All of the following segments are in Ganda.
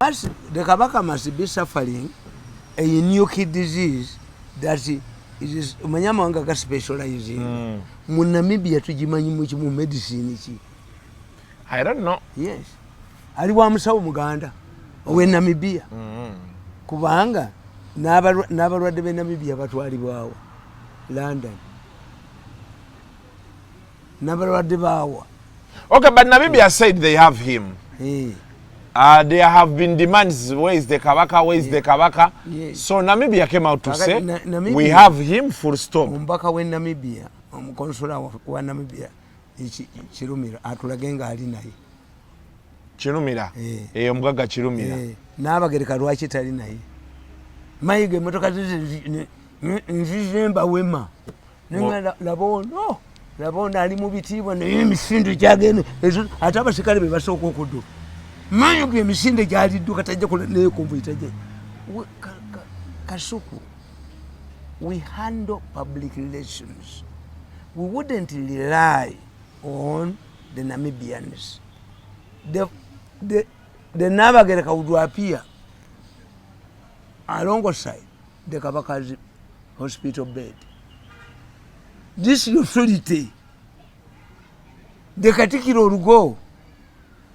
The Kabaka must be suffering a unique disease that is Manyamanga specializing. Namibia to Jimanyi medicine. I don't know. Yes. Aliwamusa Muganda. When Namibia. Kubanga. Never read the Namibia but Wadibawa. London. Never read the Bawa. Okay, but Namibia said they have him. Hey. There have been demands, where is the Kabaka, where is the Kabaka? Yes. So Namibia came out to say, we have him, full stop. Mbaka when Namibia, consular wa Namibia, Chirumira, atulagenga ali naye. Chirumira? Omugaga Chirumira. N'abagereka lwaki tali naye. Mayige motoka nzizemba wema. Nenga labono. Labona ali mu bitibwa n'emisinde gyagene. Ate abasikale be basooka okudduka. Mayuge emisinde gyali dduka tajja ne komvita je. Kasuku. We handle public relations. We wouldn't rely on the Namibians. The Nabagereka would appear alongside the Kabaka's hospital bed. This authority, the Katikiro will go,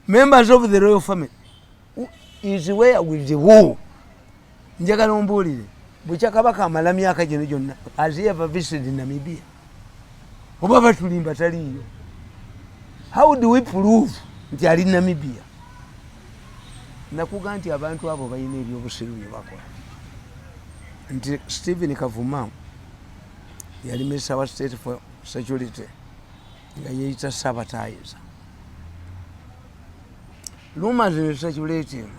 members of the royal family, is where with the war. Njagalombuli, Bucha Kabaka Malami Akajan, has he ever visited Namibia? Obaba Tulimba Tali. How do we prove they are in Namibia? Nakuganti abantu abo bayine ebyobusiru byebakola. Nti Stephen Kavuma yali Minister wa State for Security nga yeyita sabatayiza. Rumors in circulating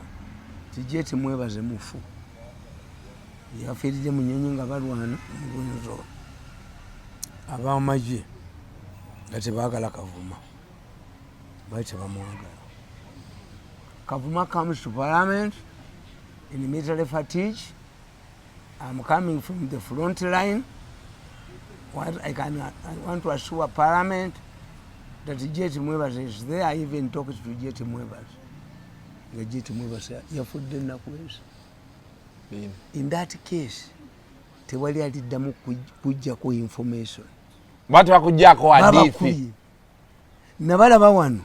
tijeti mwebaze mufu. Yafiiride Munyonyi nga balwana mugunzo. Abamaje nga tebaagala Kavuma. Baite bamwagala. Kavuma comes to Parliament in military fatigue. I'm coming from the front line. I want to assure Parliament that Jeti Mwebas is there. I even talked to Jeti Mwebas. The Jeti Mwebas in that case, tewali aliddamu kujja ku information. Batu bakujjako hadithi. Nabalaba wano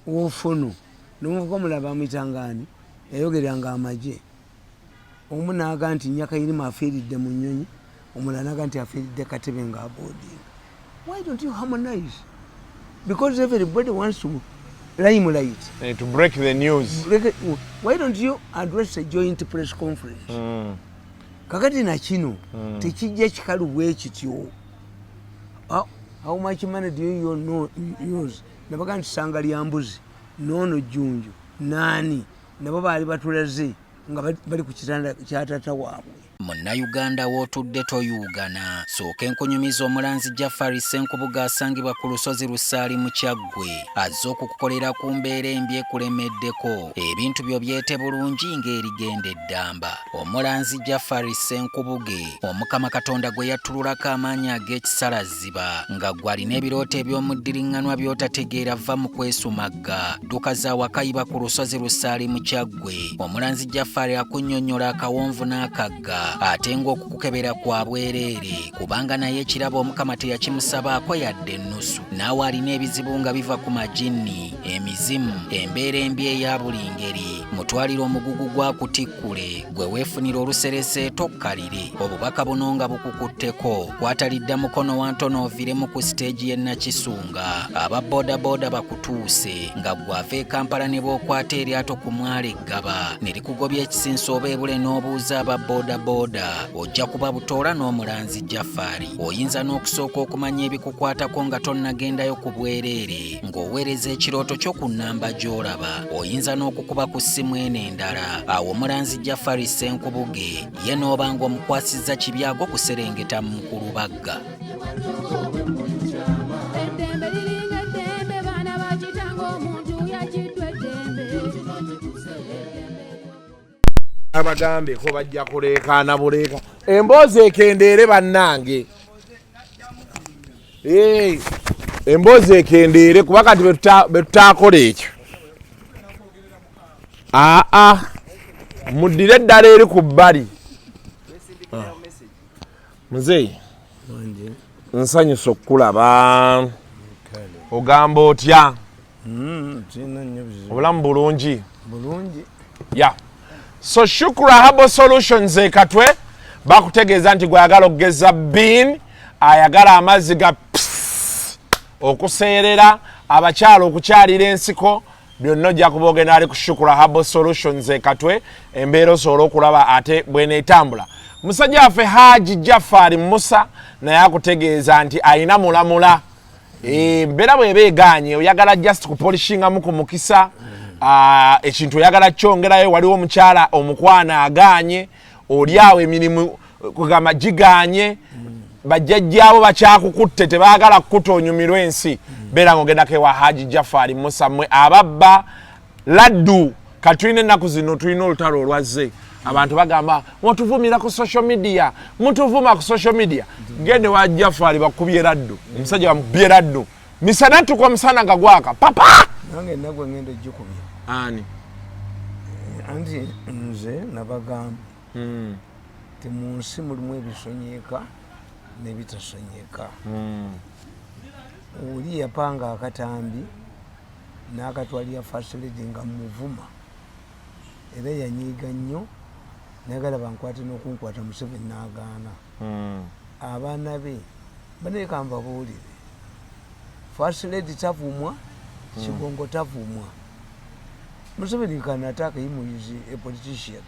ofuno. N'umuvuga mulaba mitangani eyogeranga amaje. Omu n'aga nti Nyaka Irima afiiridde mu Nnyonyi, omulala n'aga nti afiiridde Katebe nga aboodinga. Why don't you harmonize? Because everybody wants to limelight. To break the news. Why don't you address a joint press conference? Kakati na kino tekijja kikalu bwe kityo. How much money do you know use? Nabaga nti ssanga lya mbuzi. Nono Junju nani nabo bali batulaze nga bali ku kitanda kya tata waabwe. Munnayuganda w'otudde toyugana sooka enkunyumiza omulanzi Jafari Senkubuga asangibwa ku lusozi Lusaali mu Kyaggwe azze okukukolera ku mbeera embi ekulemeddeko ebintu byo byete bulungi ng'erigenda eddamba. Omulanzi Jafari Senkubuge Omukama Katonda gwe yattululako amaanyi ag'ekisalaziba nga gwalina ebirooto eby'omuddiringanwa by'otategeera va mu kwesumagga dduka za wakayiba ku lusozi Lusaali mu Kyaggwe. Omulanzi Jafari akunnyonnyola akawonvu n'akagga ate ng'okukukebera kwa bwereere kubanga naye ekirabo Omukama teyakimusabaako yadde ennusu. Naawe alina ebizibu nga biva ku majinni, emizimu, embeera embi eya buli ngeri. Mutwalire omugugu gwa kutikkule gwe weefunira oluserese tokkalire. Obubaka buno nga bukukutteko kwatalidda mukono wa ntono oviremu ku siteegi y'e Nakisunga. Aba bodaboda bakutuuse nga gwava e Kampala ne bw'okwata eryato ku mwalo Eggaba ne likugobya ekisinsa oba ebule n'obuuza aba bodaboda ojja kuba butoola n'omulanzi Jafari. Oyinza n'okusooka okumanya ebikukwatako nga tonnagendayo ku bwereere ng'oweereza ekirooto kyo ku nnamba gy'olaba. Oyinza n'okukuba ku ssimu eno endala. Awo omulanzi Jafari Senkubuge ye n'oba ng'omukwasizza kibyago kuserengeta mu Kulubagga. Abagambe ko bajja kuleekaana buleeka. Emboozi ekendeere bannange. Emboozi ekendeere kuba kati be tutaakola ekyo. muddire eddala eri ku bbali. Muzeeyi nsanyusa okukulaba. Ogamba otya? Obulamu bulungi. Ya. So Shukra Herbal Solutions Katwe bakutegeeza nti gwayagala okugeza bin ayagala amazzi ga okuseerera abakyalo okukyalira ensiko byonna ojja kuba ogenda ali ku Shukra Herbal Solutions Katwe embeera osobola okulaba ate bweneetambula. Musajja waffe Haji Jafari Musa naye akutegeeza nti ayina mulamula. Mbeera bw'eba egaanye oyagala just kupolishingamu ku mukisa ekintu oyagala kyongerayo waliwo omukyala omukwana agaanye oli awo emirimu kugamba gigaanye bajjajjaabo bakyakukutte tebaagala kukuta onyumirwa ensi beera ng'ogendako ewa Haji Jafari Musa mmwe ababba laddu katulina ennaku zino tulina olutalo olwazze abantu bagamba mutuvumira ku social media mutuvuma ku social media gende wa Jafari bakubye laddu omusajja bamukubye laddu misana ntukwa musana nga gwaka papa nange nagwe ngende jikubye ani anti nze nabagamba ti mu nsi mulimu ebisonyiika n'ebitasonyiika. Oli yapanga akatambi n'akatwalira first lady nga muvuma era yanyiiga nnyo nayagala bankwate n'okunkwata Museveni n'agaana. Abaana be baneeka mbabuulire first lady tavumwa Kigongo tavumwa. Museveni can attack him is a politician,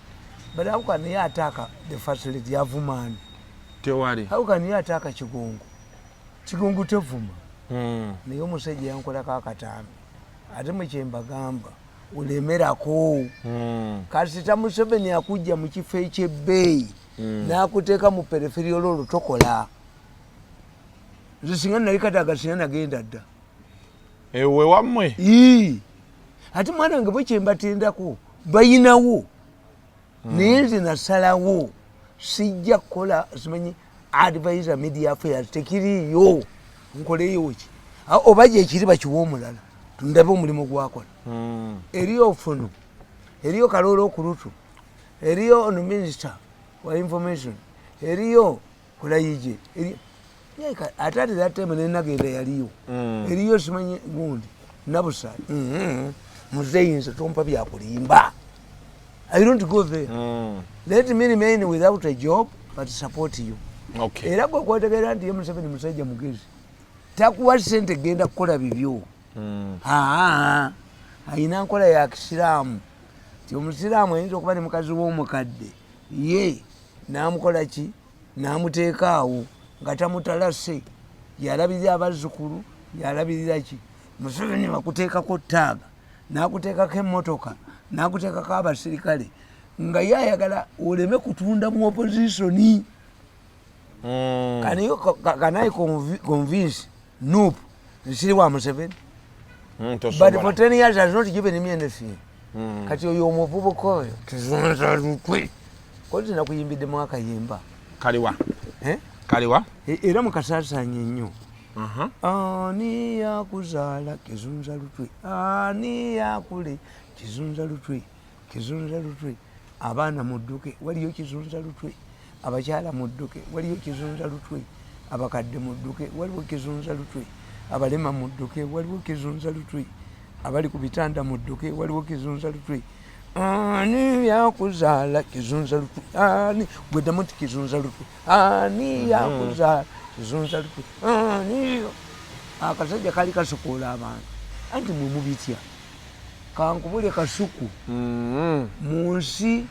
but how can he attack the first lady Avumani? How can he attack Kigongo? Kigongo tavuma. Naye omusajja yankolako akatambi ate mukyemba gamba olemerako kasita Museveni akujja mu kifo ekyebbeeyi n'akuteeka mu periferial olwo tokola. Nze singa nali Kadaga singa nagenda dda ewe wammwe ate mwana nga bwekyembatendako bayinawo naye nze nasalawo sijja kukola simanyi advisor media affairs tekiriyo nkoleyo ki oba gyekiri bakiwa omulala tundabe omulimu gwakola. Eriyo ofuno eriyo Kaloolo Okurutu eriyo ono minister wa information eriyo Kulayije ate ate that time nenagenda yaliyo eriyo simanyi gundi Nabusali muzeeyi nze tompa byakulimba. I don't go there. Let me remain without a job but support you. Okay. Era gwe kwotegeera nti ye Museveni musajja mugezi takuwa ssente genda kukola bibyo. Ayina nkola ya kisiraamu ti omusiraamu ayinza okuba ne mukazi w'omukadde ye n'amukola ki n'amuteeka awo nga tamutalase yalabirira abazzukulu yalabirira ki. Museveni bakuteekako ttaaga n'akuteekako emmotoka n'akuteekako abasirikale nga ye ayagala oleme kutunda mu opposition. Can I convince Noop nsiri wa Museveni? But for 10 years has not given me anything. Kati oyo omuvubuka oyo tuzunza lukwe kozi nakuyimbidde mwaka yemba kaliwa kaliwa era mukasasanye nnyo. Ani yakuzaala kizunza lutwe ani yakule kizunza lutwe kizunza lutwe. Abaana mudduke waliyo kizunza lutwe abakyala mudduke waliyo kizunza lutwe abakadde mudduke waliwo kizunza lutwe abalema mudduke waliwo kizunza lutwe abali ku bitanda mudduke waliwo kizunza lutwe. Ani yakuzaala kizunza lutwe ani bweddamu ti kizunza lutwe ani yakuzaala kizunza lutwe ani. Akasajja kali kasukula abantu anti mwe mubitya kankubule kasuku mu nsi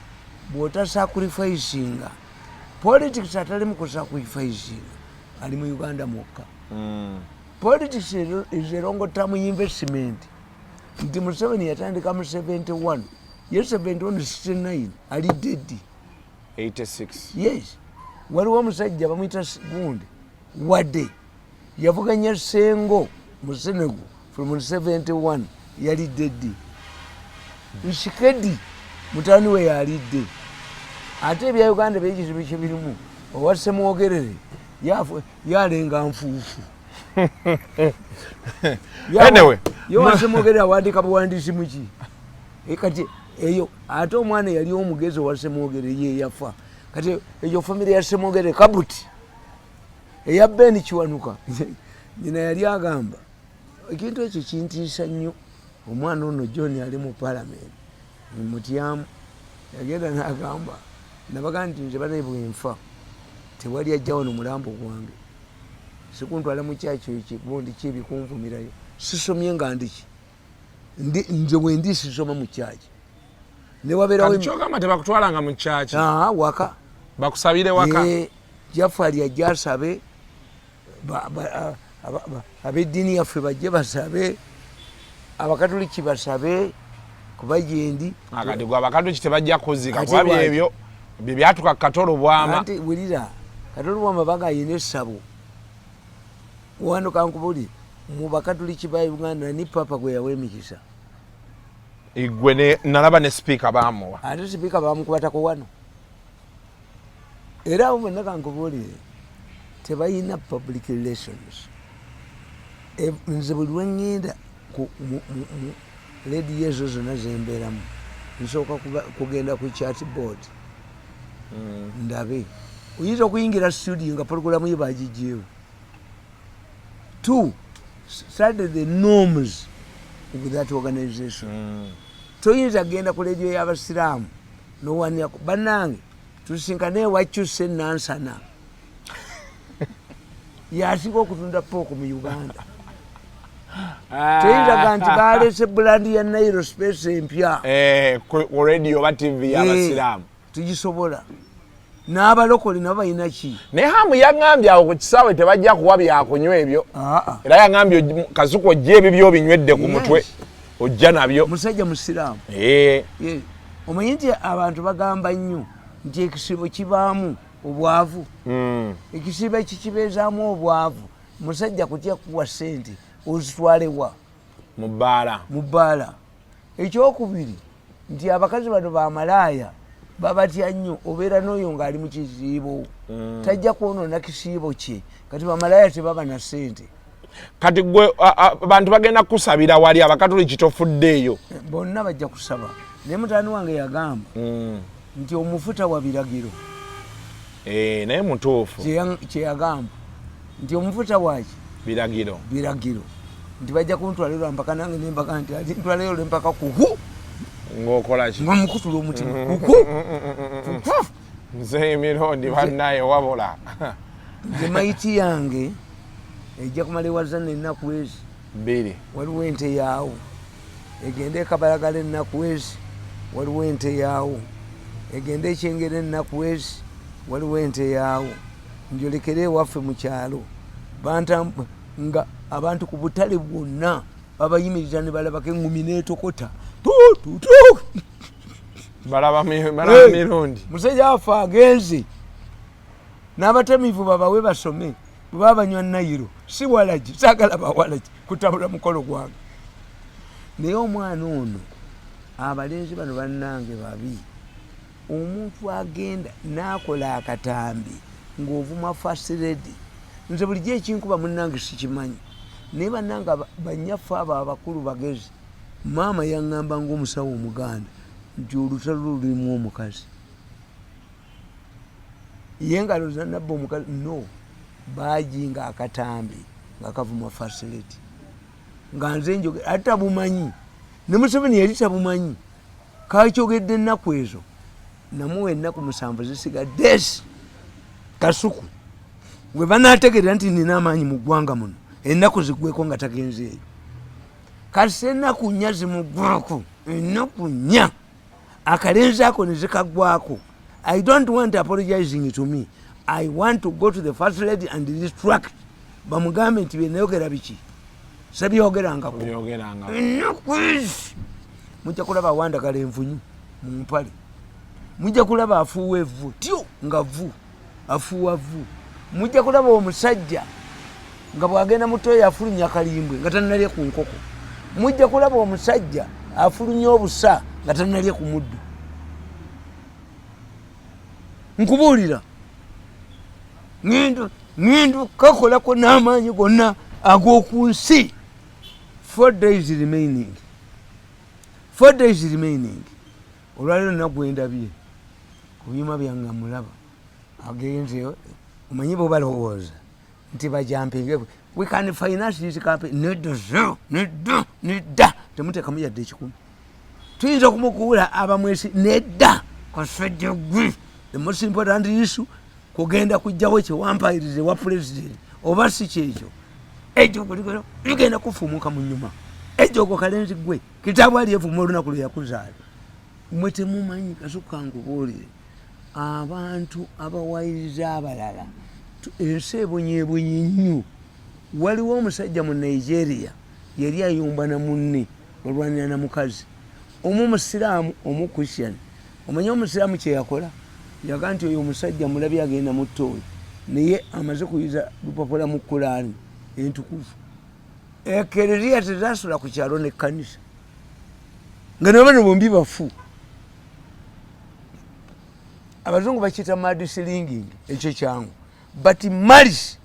bw'otasacrificinga politics atali mu kusacrificinga ali mu Uganda mwokka. Politics is a long term investment. Nti Museveni yatandika mu 71 ye 71 69 ali dead 86. Yes, waliwo omusajja bamuyita gundi wadde yavuganya Sengo mu Senegal from 71 yali dead. Nshikedi mutani we yalidde ate ebya Uganda byekizibu kyebirimu owase mwogerere yalenga nfuufu. Anyway yowase mwogerere awandika buwandiisi muki kati eyo ate omwana yali omugezi wa Semwogere ye yafa kati eyo famire ya Semwogere Kabuti eya Ben Kiwanuka nyina yali agamba ekintu ekyo kintiisa nnyo omwana ono John ali mu parliament mutyamu yagenda n'agamba nabaga nti nze bane bwenfa tewali ajja wano mulambo gwange sikuntwala mu kyakyo ekibondi kyebikunvumirayo sisomye nga ndiki nze wendi sisoma mu kyaki newabeerawo kyogamba tebakutwalanga mu kyaki waka bakusabire waka Jafari ajja asabe ab'eddiini yaffe bajje basabe abakatoliki basabe kuba gyendi kati gwe abakatoliki tebajja kuzika kuba byebyo byatuka Katolo Bwama anti wulira Katolo Bwama bagayina essabo wano kankubuli mu bakatoliki ba Uganda ni papa gwe yawa emikisa igwe nalaba ne speaker bamuwa ate speaker bamukubatako wano era abo bonna kankubulire tebayina public relations nze buli lwengenda ledi ezo zonna zembeeramu nsooka kugenda ku chat board ndabe oyinza okuyingira studio nga programu ye bagijjeewo. 2 study the norms of that organization. Toyinza genda ku radio y'abasiraamu nowania bannange tusinkane ewakyuse nansana yasinga okutunda pooko mu Uganda. Toyinza nti balese bulandi ya Nairo Space empya ku radio ba TV y'abasiraamu tugisobola n'abalokole nabo balina ki naye hamu yaŋŋambye awo ku kisaawe tebajja kuwa byakunywa ebyo era yaŋŋambye Kasuku ojja ebyo by'obinywedde ku mutwe ojja nabyo musajja musiraamu. Omanyi nti abantu bagamba nnyo nti ekisibo kibaamu obwavu ekisibo ekikibeezaamu obwavu musajja kutya kuwa ssente ozitwalewa mu bbaala. Ekyokubiri nti abakazi bano bamalaaya babatya nnyo obeera n'oyo ng'ali mu kisiibo tajja kwonoona kisiibo kye kati bamalaaya tebaba na ssente. Kati gwe abantu bagenda kusabira wali abakatoliki tofuddeeyo bonna bajja kusaba naye mutaani wange yagamba nti omufuta wa biragiro naye mutuufu kyeyagamba nti omufuta waki biragiro nti bajja kuntwalirwa mpaka nange nembaka nti ati ntwaleyo lempaka kuhu ng'okolaki nga mukutula omutima nze Mirundi bannaye wabula nze mayiti yange ejja kumala ewazana ennaku ezi 2 waliwo ente yaawo egende ekabalagala ennaku ezi waliwo ente yaawo egende ekyengera ennaku ezi waliwo ente yaawo njolekere ewaffe mu kyalo nga abantu ku butale bwonna babayimiriza ne balabako eŋŋumi n'etokota balaba Mirundi musajja waffe agenze n'abatamiivu babawe basome bwe baba banywa Nairo si walagi saagala bawalagi kutabula mukolo gwange naye omwana ono abalenzi bano bannange babi omuntu agenda n'akola akatambi ng'ovuma first lady nze bulijjo ekinkuba munnange sikimanyi naye bannange banyaffe abo abakulu bagezi maama yaŋŋamba ng'omusawo omuganda nti olutalo lulimu omukazi ye ngalo zanabba omukazi no baajinga akatambi nga kavuma first lady nga nze njogera ate tabumanyi ne Museveni yali tabumanyi kakyogedde ennaku ezo namuwa ennaku 7 zisigadde Kasuku gwe banaategerera nti nina amaanyi mu ggwanga muno ennaku zigweko nga tagenzeeyo kati ennaku 4 zimuggwako ennaku 4 akalenzi ako ne zikaggwako. I don't want apologizing to me. I want to go to the first lady and distract bamugambe nti byenayogera biki sabyogerangako mujja kulaba awandagala envunyu mu mpale mujja kulaba afuuwa evvu tyo nga vvu afuuwa vvu mujja kulaba omusajja nga bwagenda mutoyo afulumya akalimbwe nga tanalye ku nkoko mujja kulaba omusajja afulumya obusa nga tanalye ku muddu nkubuulira ngendo kakolako n'amaanyi gonna ag'oku nsi 4 days remaining olwaliro nagwendabye ku byuma byange mulaba agenze omanyi bo balowooza nti bajampinge we can finance this campaign nedda temuteekamu yadde ekikumi tuyinza okumukuula abamwesi nedda kasajja gwe the most important issue kugenda kujjawo kyewampayirize wa president oba si kyekyo ekyo ligenda kufumuka mu nyuma ekyo kalenzi gwe kitaabu aliyevuma olunaku lwe yakuzaala mwe temumanyi kasukka nkubuulire abantu abawayiriza abalala ensi ebonyeebonye nnyo waliwo omusajja mu Nigeria yali ayumba na munne olwanira na mukazi omusiraamu Christian omanyi omusiraamu kye yakola yaga nti oyo omusajja mulabye agenda mu ttooyi naye amaze kuyiza lupapula mu Kulaani entukuvu ekereria tezasula ku kyalo n'ekkanisa nga ne bano bombi bafu abazungu bakiyita mad slinging ekyo kyangu but marriage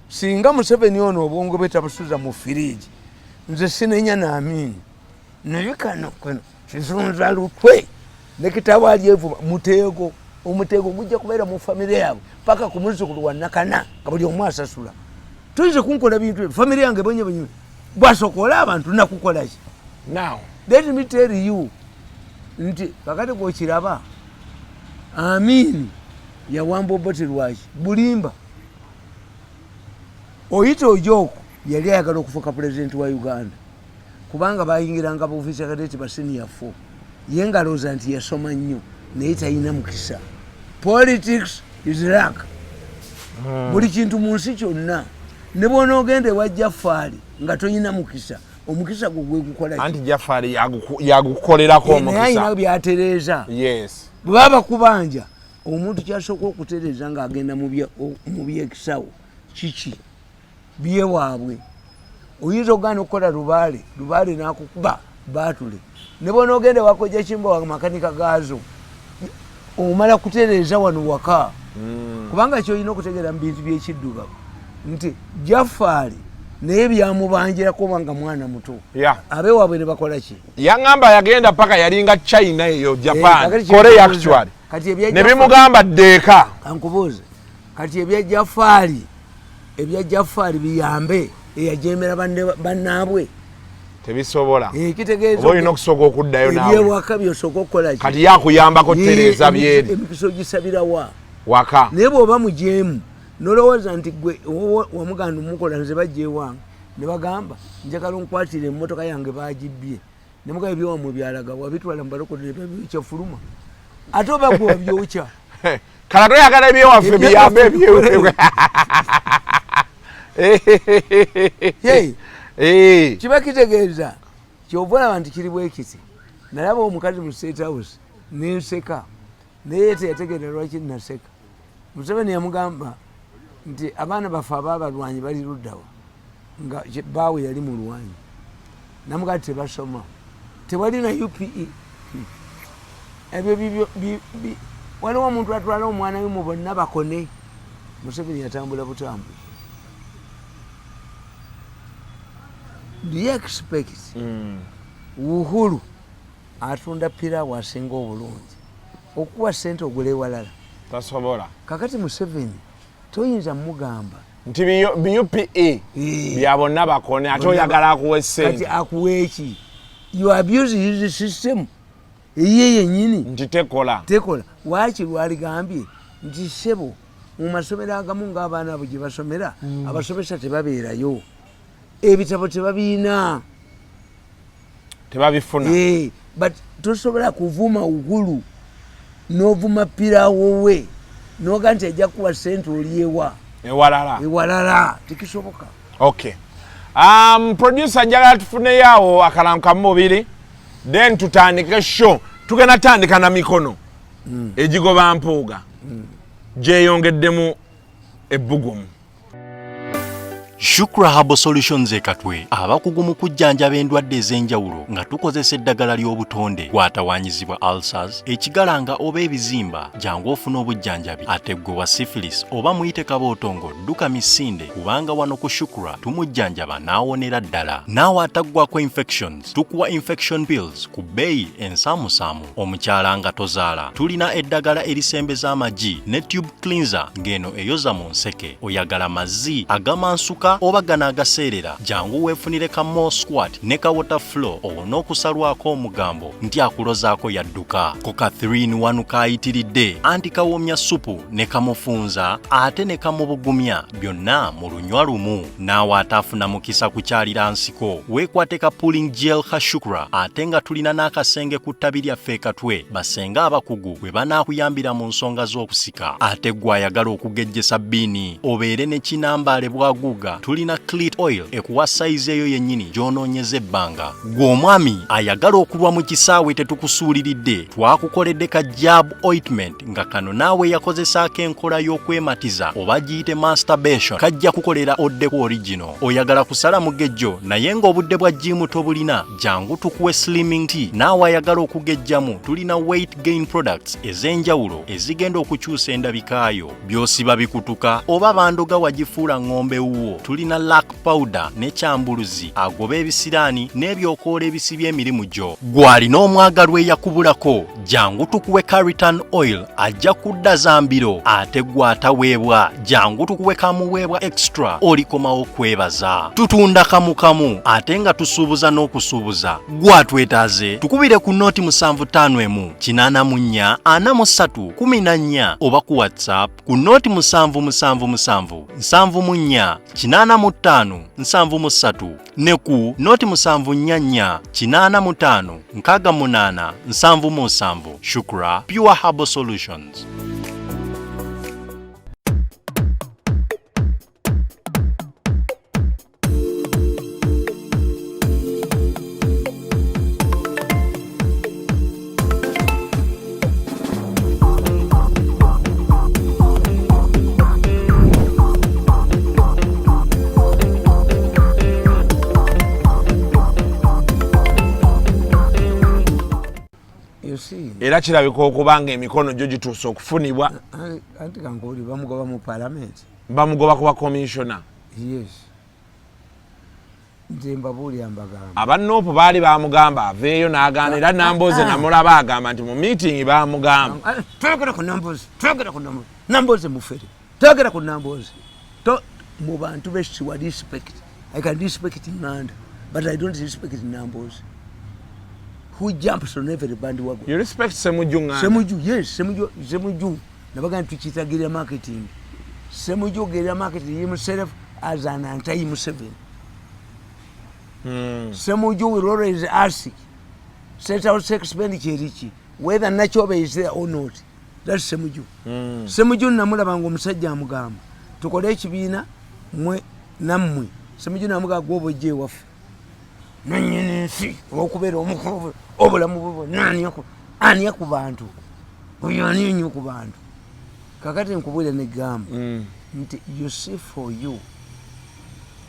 singa Museveni ono obwongo bwetabusuza mu firiji nze sinenya naamini naye kano kizunza lutwe nekitabo alyevuma muteego omutego gujja kubeera mu famire yaabwe paka ku muzzukulu wa nakana nga buli omu asasula tuyinza kunkola bintu famire yange bonye bwasokola abantu nakukola ki now let me tell you nti kakati gwokiraba Amini yawamba Obote Lwaki Bulimba oyita Ojoko yali ayagala okufuuka president wa Uganda kubanga bayingiranga bu office kadeti ba senior 4 yengalooza nti yasoma nnyo naye talina mukisa. Politics is luck. Buli kintu mu nsi kyonna ne bw'ona ogenda ewa Jaffaari nga toyina mukisa omukisa gwe gukola anti Jaffaari yagukolerako omukisa naye ayina byatereeza. Yes. Bwaba kubanja omuntu kyasooka okutereeza ng'agenda mu byekisawo kiki bye waabwe oyinza ogana okukola lubaale n'akukuba baatule ne bw'ona ogenda wakojja kimba wa makanika gaazo omala kutereeza wano waka kubanga kyolina okutegeera mu bintu by'ekiddugavu nti Jaffaari naye byamubanjirako nga mwana muto abeewaabwe ne bakola ki yaŋŋamba yagenda paka yalinga China eyo Japan Korea actually ne bimugamba ddeeka ankubuuze kati ebya Jaffaari biyambe eyajemera bannaabwe tebisobola kitegeeza olina okusooka okuddayo naawe ebyewaka byosooka okukola ki kati yakuyambako Tereza byeri emikiso gisabirawa waka naye bw'oba mujeemu nolowooza nti gwe wamuganda omukola nze bajja ewange ne bagamba njagala onkwatira emmotoka yange bagibbye ne mugaba ebyowamwe byalaga wabitwala mu balokole ne babyokya ate oba gwe wabyokya kala toyagala ebyewaffe biyambe ebyewe kiba kitegeeza kyova olaba nti kiri bwekiti nalaba omukazi mu State House nenseka naye teyategeera lwaki naseka Museveni yamugamba nti abaana baffe abaabalwanyi bali luddawa nga baawe yali mu lwanyi namugamba tebasoma tewali na UPE ebyo waliwo omuntu atwala omwana we mu bonna bakone Museveni yatambula butambula. Do you expect Uhuru atunda pirawo asinga obulungi okuwa ssente ogule walala tasobola kakati Museveni toyinza mugamba nti BUPE bya bonna bakone ate oyagala akuwa ssente kati akuwa eki you abuse his system ye yennyini nti tekola waaki lwaligambye nti ssebo mu masomero agamu ng'abaana abo gye basomera abasomesa tebabeerayo ebitabo tebabiina tebabifuna but tosobola kuvuma Uhuru n'ovuma pirawo we noga nti ajja kuwa ssente olyewa ewalala tekisoboka. Okay. Producer njagala tufuneyo awo akalamu kamu mubiri then tutandike show tugenda tandika na mikono egigoba mpuuga gyeyongeddemu ebbugumu. Shukra Herbal Solutions ekatwe abakugu mu kujjanjaba endwadde ez'enjawulo nga tukozesa eddagala ly'obutonde gwatawanyizibwa ulcers, ekigalanga oba ebizimba jangu ofuna obujjanjabi. Ate gwe wa syphilis oba muyite kabootongo dduka misinde kubanga wano ku Shukra tumujjanjaba n'awonera ddala. Naawe ataggwako infections tukuwa infection pills ku bbeeyi ensaamusaamu. Omukyala nga tozaala tulina eddagala erisembeza amagi ne tube cleanser ng'eno eyoza mu nseke. Oyagala mazzi agamansuka oba gano agaseerera jangu weefunire ka more squat ne ka water flow owona okusalwako omugambo nti akulozaako yadduka. Ko ka 3-in-1 kayitiridde anti kawoomya supu ne kamufunza ate ne kamubugumya byonna mu lunywa lumu. Naawe ataafuna mukisa kukyalira nsiko weekwate ka pulling gel ka Shukra ate nga tulina n'akasenge ku ttabi lyaffe katwe basenga abakugu bwe banaakuyambira mu nsonga z'okusika. Ate gwe ayagala okugejjesa bbiini obeere ne kinambaale bwaguuga tulina clit oil ekuwa sayizi eyo yennyini gy'onoonyeza ebbanga. Gwe omwami ayagala okulwa mu kisaawe tetukusuuliridde twakukoledde ka jab ointment nga kano naawe yakozesaako enkola y'okwematiza oba giyite masturbation kajja kukolera oddeku original. Oyagala kusala mugejjo naye ng'obudde bwa jimu tobulina jangu tukuwe slimming tea. Naawe ayagala okugejjamu tulina weight gain products ez'enjawulo ezigenda okukyusa endabikaayo. By'osiba bikutuka oba bandoga wagifuula ng'ombe wuwo tulina lac powder ne kyambuluzi agoba ebisiraani n'ebyokoola ebisibya emirimu gyo. Gw'alina omwagalwa eyakubulako jangu tukuwe Caritan oil ajja kudda zambiro. Ate gw'ataweebwa jangu tukuwe kamuweebwa extra olikomawo kwebaza. Tutunda kamu ate nga tusuubuza n'okusuubuza. Gw'atwetaaze tukubire ku nooti 751 884 43 14 oba ku WhatsApp ku nooti 777 74 85 73 ne ku nooti 744 85 68 77. Shukra Pure Herbal Solutions. Era kirabika okubanga emikono gyo gituuse okufunibwa. Anti kankuli bamugoba mu parliament. Bamugoba kuba commissioner. Yes. Nze mbabuulira mbagamba. Abannoopu baali bamugamba aveeyo n'agaana era Namboze namulaba agamba nti mu meeting bamugamba. Twogera ku Namboze, twogera ku Namboze. Namboze mufere. Twogera ku Namboze. Mu bantu b'ekitiibwa respect. I can respect Nanda, but I don't respect Namboze. Who jumps on every bandwagon. You respect Semuju Nganda? Semuju, yes, Semuju. Nabaga ntuchita guerrilla marketing. Semuju guerrilla marketing himself as an anti-Museveni. Semuju will always ask, set out expenditure, whether Nachobe is there or not. That's Semuju. Semuju namulaba ng'omusajja amugamba tukole ekibiina mwe nammwe. Semuju namuga gwobo je wafu. Nanyene nsi okubeera omukulu obulamu bwo ani ku bantu oyo ani nnyo ku bantu. Kakati nkubulira negamba nti you see for you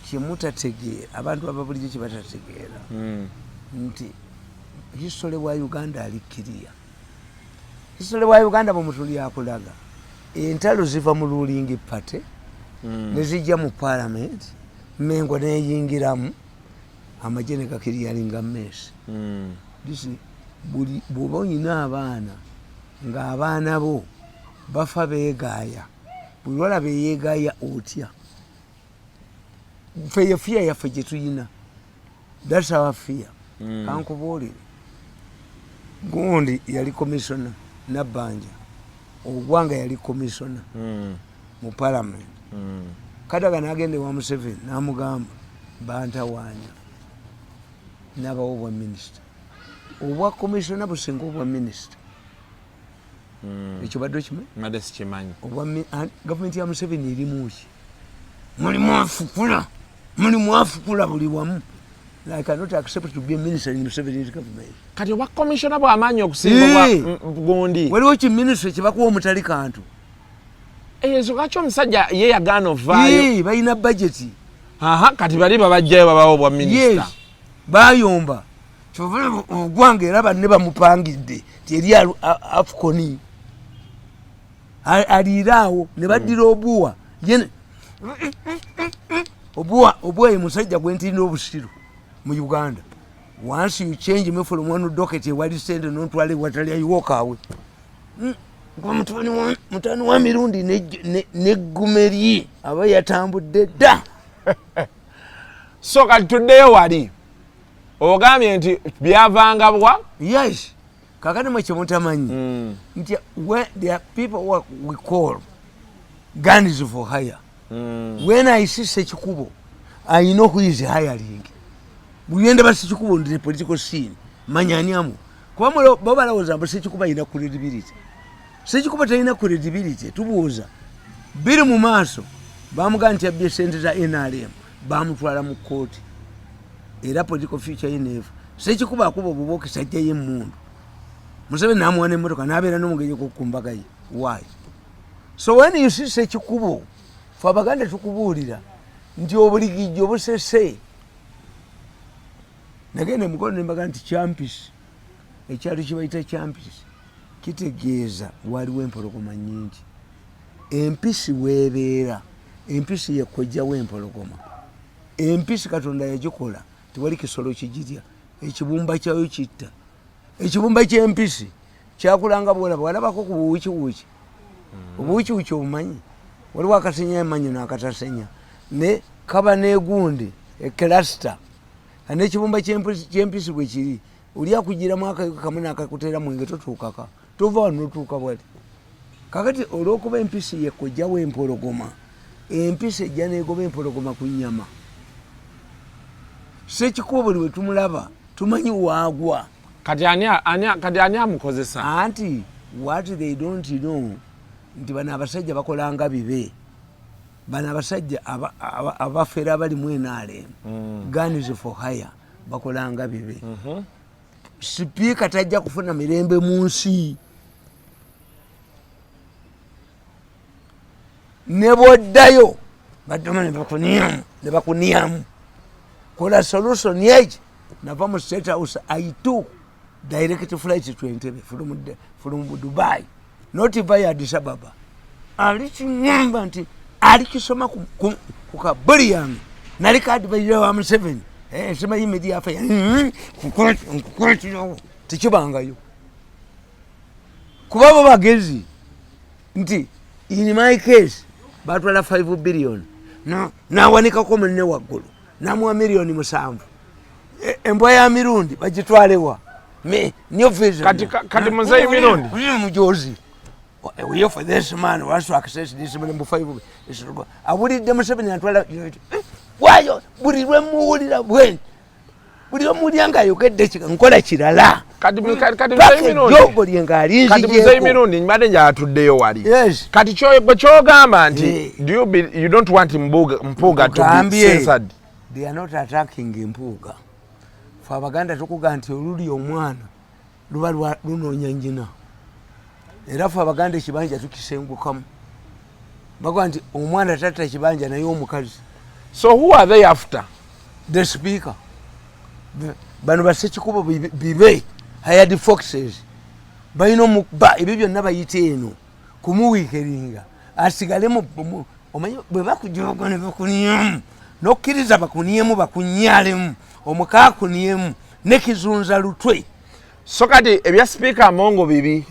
kyemutategeera abantu ababulijjo kyebatategeera nti history wa Uganda alikiriya. History wa Uganda bw'omutuli akulaga entalo ziva mu ruling party ne zijja mu parliament Mengo neyingiramu amajene kakiriyalinga mmesi. Disi bw'oba olina abaana ng'abaana bo bafa beegaaya buli lwalaba eyeegaaya otya. Ffe fear yaffe gye tuyina. That's our fear. Kankubuulire gundi yali komisona Nabbanja Ogwanga yali komisona mu parliament. Kadaga n'agenda ewa Museveni n'amugamba bantawaanya n'abawa obwa minisita obwa komisona businga obwa minisita. Ekyo badde okimanyi? Madde sikimanyi. Gavumenti ya Museveni erimu ki? Mulimu afukula buli wamu. I cannot accept to be a minister in Museveni's government. Kati obwa komisona bw'amaanyi okusinga obwa gundi. Waliwo ki ministry kyebakuwa omutali kantu. Ezo kaki omusajja ye yagaana ovaayo. Balina budget. aha kati bali babajjayo babawo bwa minister yes bayomba kyovule ogwange eraba ne bamupangidde teri afukoni aliraawo ne baddira obuwa obuwa ye musajja gwentirina obusiru mu Uganda. Once you change me from one docket wali sente nontwale watali ayiwokawe mutani wa Mirundi neggumeri aba yatambudde dda. So kati tuddeyo wali ogambye nti byavanga bwa yes kakati mwe kyemutamanyi nti when there are people what we call guns for hire. When I see Sekikubo I know who is hiring. Buyende basi Sekikubo ndi political scene manyani amu kuba mulo baba lawoza mba Sekikubo ina credibility. Sekikubo talina credibility tubuuza biri mu maaso bamuga nti abye sente za NRM bamutwala mu kooti era political future inefu Sekikubo akuba obuboke sajja ye mundu Museveni namuwane mmotoka nabeera n'omugenyi okukumbaga ye. Why? So when you see Sekikubo fe Abaganda tukubuulira nti obuligijjo busese nagenda mukono nembaga nti Champis ekyalo kibayita Champis kitegeeza waliwo empologoma nnyingi. Empisi weebeera empisi yekkojja w'empologoma. Empisi Katonda yagikola tewali kisolo kigirya ekibumba kyayo kitta. Ekibumba ky'empisi kyakulanga bwolaba walabako ku buwukiwuki obuwukiwuki obumanyi waliwo akasenya emanyi n'akatasenya ne kaba n'egundi ekelasita n'ekibumba ky'empisi bwe kiri oli akugiramu akayuka kamu n'akakuteera mwenge totuukaka tova wano notuuka bwati. Kakati olw'okuba empisi yekkojjawo empologoma empisi ejja n'egoba empologoma ku nnyama. Sekikubo buli we tumulaba tumanyi waagwa. kati ani amukozesa Anti what they don't know nti bano abasajja bakolanga bibe. Bano abasajja abafeera abali mu NRM guns for hire bakolanga bibe. Sipiika tajja kufuna mirembe mu nsi ne bwoddayo baddoma ne bakuniyamu kola solution eki nava mu State House I took direct flight to Entebbe from Dubai not via Addis Ababa. Alikinyamba nti alikisoma ku kabuli yange nali kadibajira wa Museveni sema media afa kukwatirawo tekibangayo kuba bo bagezi nti in my case batwala 5 billion nawanikako munne waggulu namuwa miliyoni 7 embwa ya Mirundi bagitwalewa new vision kati Muzeeyi Mirundi mujozi we offer this man wants to access this million 5 awulidde Museveni atwala wayo buli lwe muwulira bweni buli omuwulira ng'ayogedde nkola kirala kati Muzeeyi Mirundi mbadde njatuddeyo wali kati kyogamba nti you don't want Mpuuga to be censored. They are not attacking Mpuuga. Fe Abaganda tukuga nti oluli omwana luba lunoonya njina era fe Abaganda ekibanja tukisengukamu baga nti omwana tatta ekibanja naye omukazi. So who are they after? The speaker. Bano ba Sekikubo bibe hired foxes balina omuba ebyo byonna bayite eno kumuwiikeringa asigalemu omanyi bwe bakujoga ne bakuniyamu nokkiriza bakuniyemu bakunyalemu omukakuniyemu nekizunza lutwe. So kati ebya speaker Amongo bibi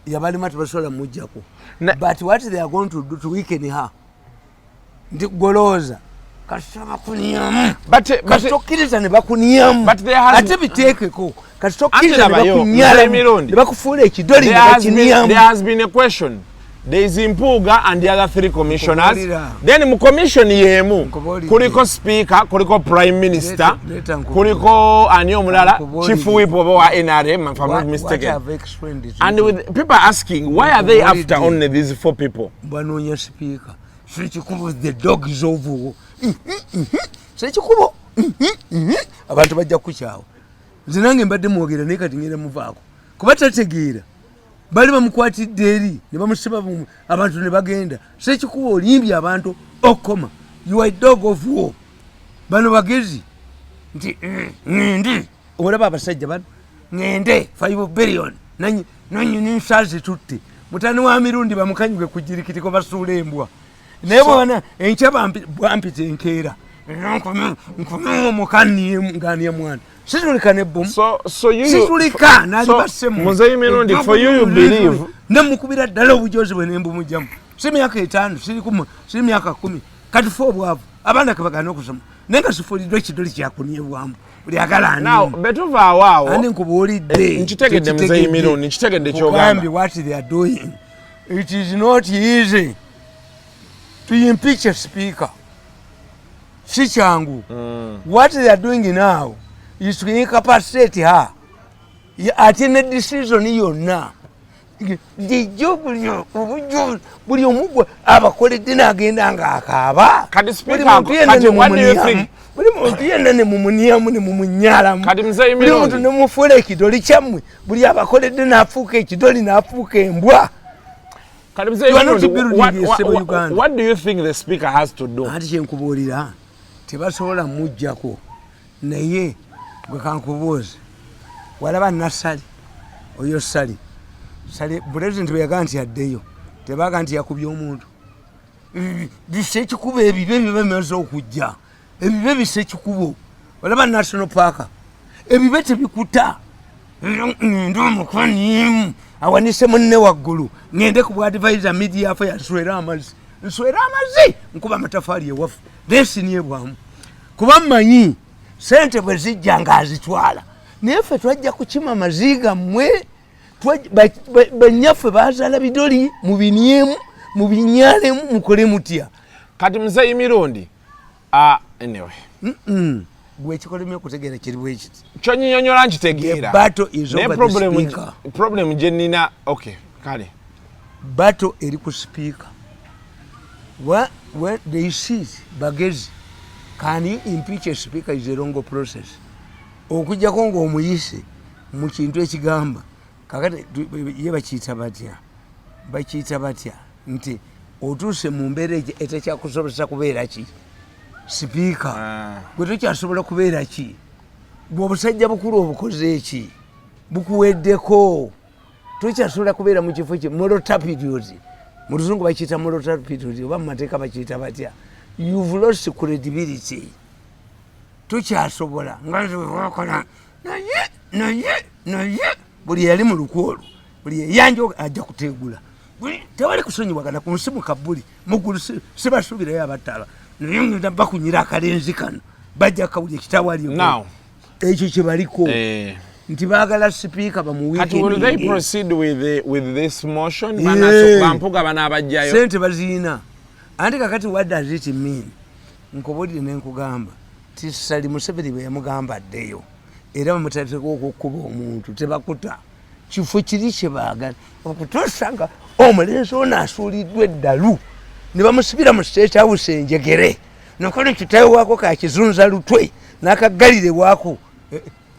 yabalima tebasobola mujjako but what they are going to do to weaken her ndi goloza kasabakuniyamu kasitokiriza ne bakuniyamu ate biteekeko kasitokiriza ne bakunyalamu ne bakufuula ekidoli ne bakiniyamu. There has been a question. There is Mpuuga and the other 3 commissioners. Then mu commission yemu kuliko speaker, kuliko prime minister, kuliko ani omulala chief whip wa NRM if I'm not mistaken. And with people asking why are they after only these 4 people? Banoonya speaker. Sekikubo the dog is over. Sekikubo abantu bajja kukyawo. Zinange mbadde mwogera naye kati ngenda muvaako kuba tategeera bali bamukwatidde eri ne bamusiba abantu ne bagenda. Sekikubo olimbye abantu okoma you are a dog of war. Bano bagezi nti ngende olaba abasajja bano ngende 5 billion nanyi ninsazi tutte mutani wa Mirundi bamukanyuke kujirikitiko basuula embwa naye bwana enkya bampita enkeera nkomewo mukaniye ngani mwana situlika nebbomu situlika nali basemu Muzeyi Mirundi for you believe nemukubira ddala obujozi bwe nembu mujjamu si myaka 5 si myaka 10 kati fo obwavu abaana kabagana okusoma nenga sifuliddwa ekidoli kyakunyebwamu buli agala now betuva awaawo andi nkubuulidde nkitegedde Muzeyi Mirundi nkitegedde kyogamba what they are doing. It is not easy to impeach a speaker. Si changu. What they are doing now is to incapacitate her. Atine decision yonna. Buli omugwa abakoledde n'agenda ng'akaaba. Kati speaker, kati what do you think? Buli muntu yenna ne mumunyamu ne mumunyalamu. Kati Muzeyi Buli Mirundi muntu ne mufuula ekidoli kyammwe. Buli abakoledde n'afuuka ekidoli n'afuuka embwa. Kati Muzeyi Mirundi, what do you think the speaker has to do? Ati kyenkubuulira tebasobola mujjako naye gwe kankubuuze walaba Nassali oyo Sali pulezidenti bwe yagaa nti addeyo tebaga nti yakubye omuntu bise ekikubo ebibe bimaze okujja ebibe bise ekikubo walaba National Park ebibe tebikuta ngende omukwanimu awanise munne waggulu ngende ku bwadvisor media afa yaswera amazi nkuba amatafaali ewaffe nesiniye bwamu kuba mmanyi sente bwe zijja ng'azitwala naye ffe twajja kukima amaziga mmwe banyaffe bazaala bidoli mubiniemu mubinyalemu mukole mutya kati Muzeyi Mirundi anyway gwe ekikolemye okutegeera kiri bwe kiti kyonyinyonyola nkitegeera naye problem gye nnina okay kale battle eri ku speaker when they see bagezi can you impeach a speaker is a long process okujjako ng'omuyise mu kintu ekigamba kakati ye bakiyita batya nti otuuse mu mbeera etekyakusobozesa kubeera ki sipiika gwe tokyasobola kubeera ki gwe obusajja bukulu obukoze eki bukuweddeko tokyasobola kubeera mu kifo kye moral turpitude mu luzungu bakiyita moral turpitude oba mu mateeka bakiyita batya you've lost credibility tokyasobola ngawakola naye buli yali mu lukwolo buli yeyanja ajja kutegula tewali kusonyiwagana ku nsi mu kabbuli muggulu sibasuubirayo abattala naye ngenda bakunyira akalenzi kano bajja kawuli ekitawali ekyo kye baliko nti baagala sipiika bampuga banaabajjayo sente baziina anti kakati what does it mean nkobodde nenkugamba ti Sali Museveni bwe yamugamba addeyo era bamutateko okukuba omuntu tebakuta kifo kiri kye baagala okutuusa omulenzi ono asuuliddwa eddalu ne bamusibira mu State House enjegere nokola ekitayo waako kakizunza lutwe n'akagalire waako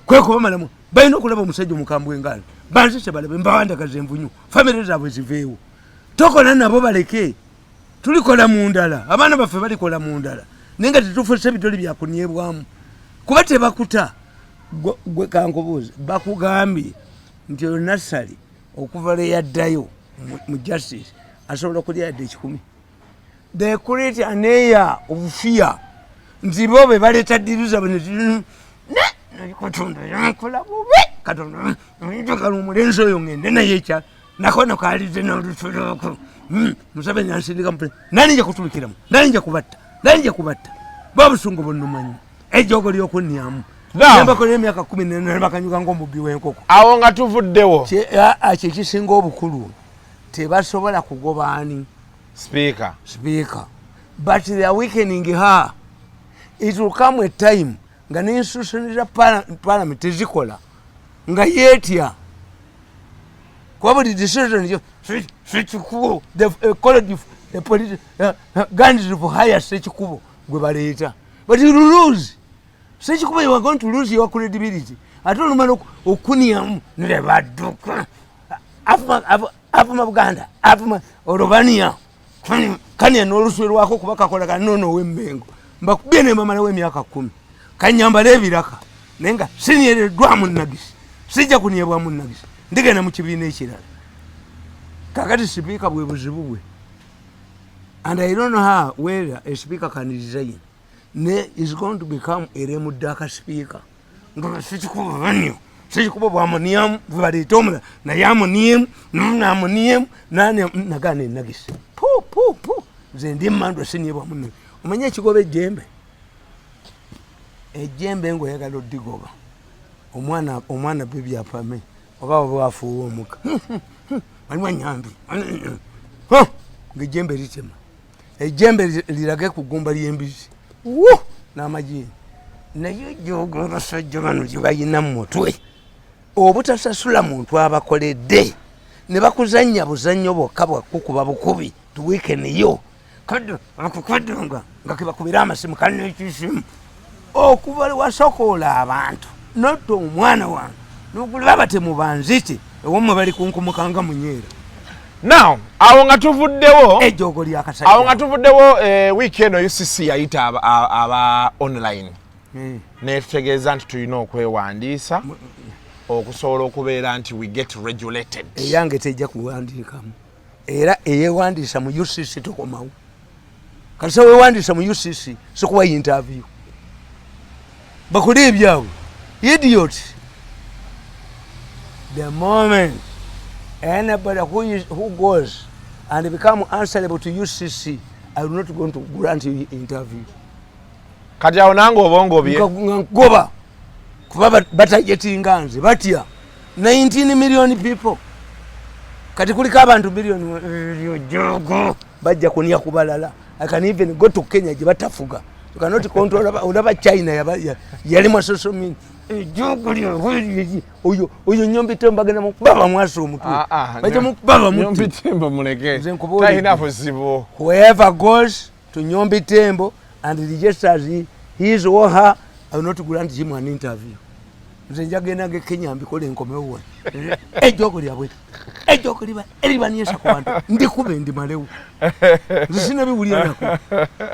kwekubamalamu balina okulaba omusajja omukambwe engaano banze kyebalabe mbawandagaza envunyu famire zaabwe ziveewo tokola nabo baleke tulikola mu ndala abaana baffe balikola mu ndala naye nga tetufuuse bitoli byakunyebwamu kuba tebakuta gwe kankubuuze bakugambye nti oyo Nassali okuva lwe yaddayo mu justice asobola okulya yadde 10 they create an air of fear nti bo be baleeta diriza katonda yankola bubi katonda njagala omulenzi oyo ngende naye ekya nakono kaalize n'olutuloko Museveni ansindika mpule nani nja kutulukiramu nani nja kubatta babusungu bonnumanyi ejogo ly'okunnyamu nembakola emyaka 14 nebakanyuka ng'omubbi w'enkoko awo nga tuvuddewo kyekisinga obukulu tebasobola kugoba ani speaker but they are weakening her. It will come a time nga n'institution za parliament tezikola nga yeetya kuba buli decision yo sekikubo guns for higher sekikubo gwe baleeta but you lose sekikubo you are going to lose your credibility ate olumala okuniamu nebadduka afuma Buganda afuma Olobania kani n'oluswe lwako kuba kakolagana nono w'emmengo mbakubye ne mama nawe emyaka 10 kanyambala ebiraka naye nga sinyereddwamu nnagisi sijja kunyebwamu nnagisi ndigenda mu kibiina ekirala kakati sipiika bwe buzibu bwe and I don't know how whether a speaker can resign is going to become a remudaka speaker nga sikikuba nnyo sikikuba bwamoniamu bwe baleeta omula naye amoniemu naamoniemu nagana ennagisi pu nze ndi mmandwa sinyebwamu nnagisi omanye ekigoba ejjembe ng'oyagala oddigoba omwana bebyapame oba oba wafuuwa omuka waliwo nyambi ng'ejjembe litema ejjembe lirage ku ggumba ly'embizi n'amajini naye joga abasajja bano gye balina mu mutwe obutasasula muntu abakoledde ne bakuzannya buzannyo bwokka bwakukuba bukubi tuwiikeniyo akukwadonga nga kebakubira amasimu kanekisimu okuba wasokoola abantu notto omwana wange nokulaba temubanziti ewomwe bali kunkumukanga munyeera now awo nga tuvuddewo ejogo lyakasajja awo nga tuvuddewo wiiki eno UCC yayita aba online netutegeeza nti tulina okwewandiisa okusobola okubeera nti we get regulated eyange tejja kuwandiikamu era eyewandiisa mu UCC tokomawo kati wewandiisa mu UCC sikuwa interview bakuli ebyabwe idiot the moment anybody who goes and become answerable to UCC I will not going to grant you interview kati awo nange obongobye ngoba kuba batajetinga nze batya 19 million people kati kuliko abantu million jogo bajja kunia kubalala I can even go to Kenya gye batafuga you cannot control olaba China yali mu social media jogo oyo nyombi temba gana mu baba mwaso omutwe bajja mu baba mutu nyombi tembo muleke taina posibo whoever goes to nyombi tembo and registers his or her I will not grant him an interview nze njagenda ge Kenya mbikole enkomewo ejoko lyabwe ejoko liba eribanyesa ku bantu ndikube ndi malewu nzisina biwulira nako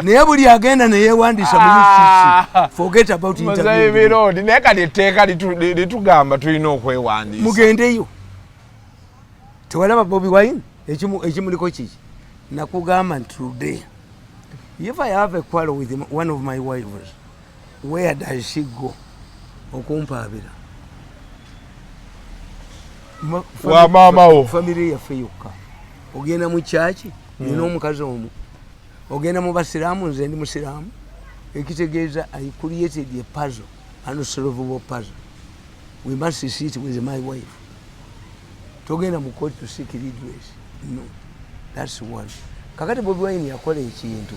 naye buli agenda naye wandisa mu UCC forget about interview mazayibiro dineka liteka litugamba tulina okwewandisa mugendeyo tewalaba Bobi Wine ekimuliko kiki nakugamba today if I have a quarrel with one of my wives where does she go okumpaabira wa mama o family ya feyuka ogenda mu church nina omukazi omu ogenda mu basiramu nze ndi musiramu ekitegeeza I created a puzzle unsolvable puzzle we must sit with my wife togenda mu court to seek redress no that's one kakati Bobi Wine yakola ekintu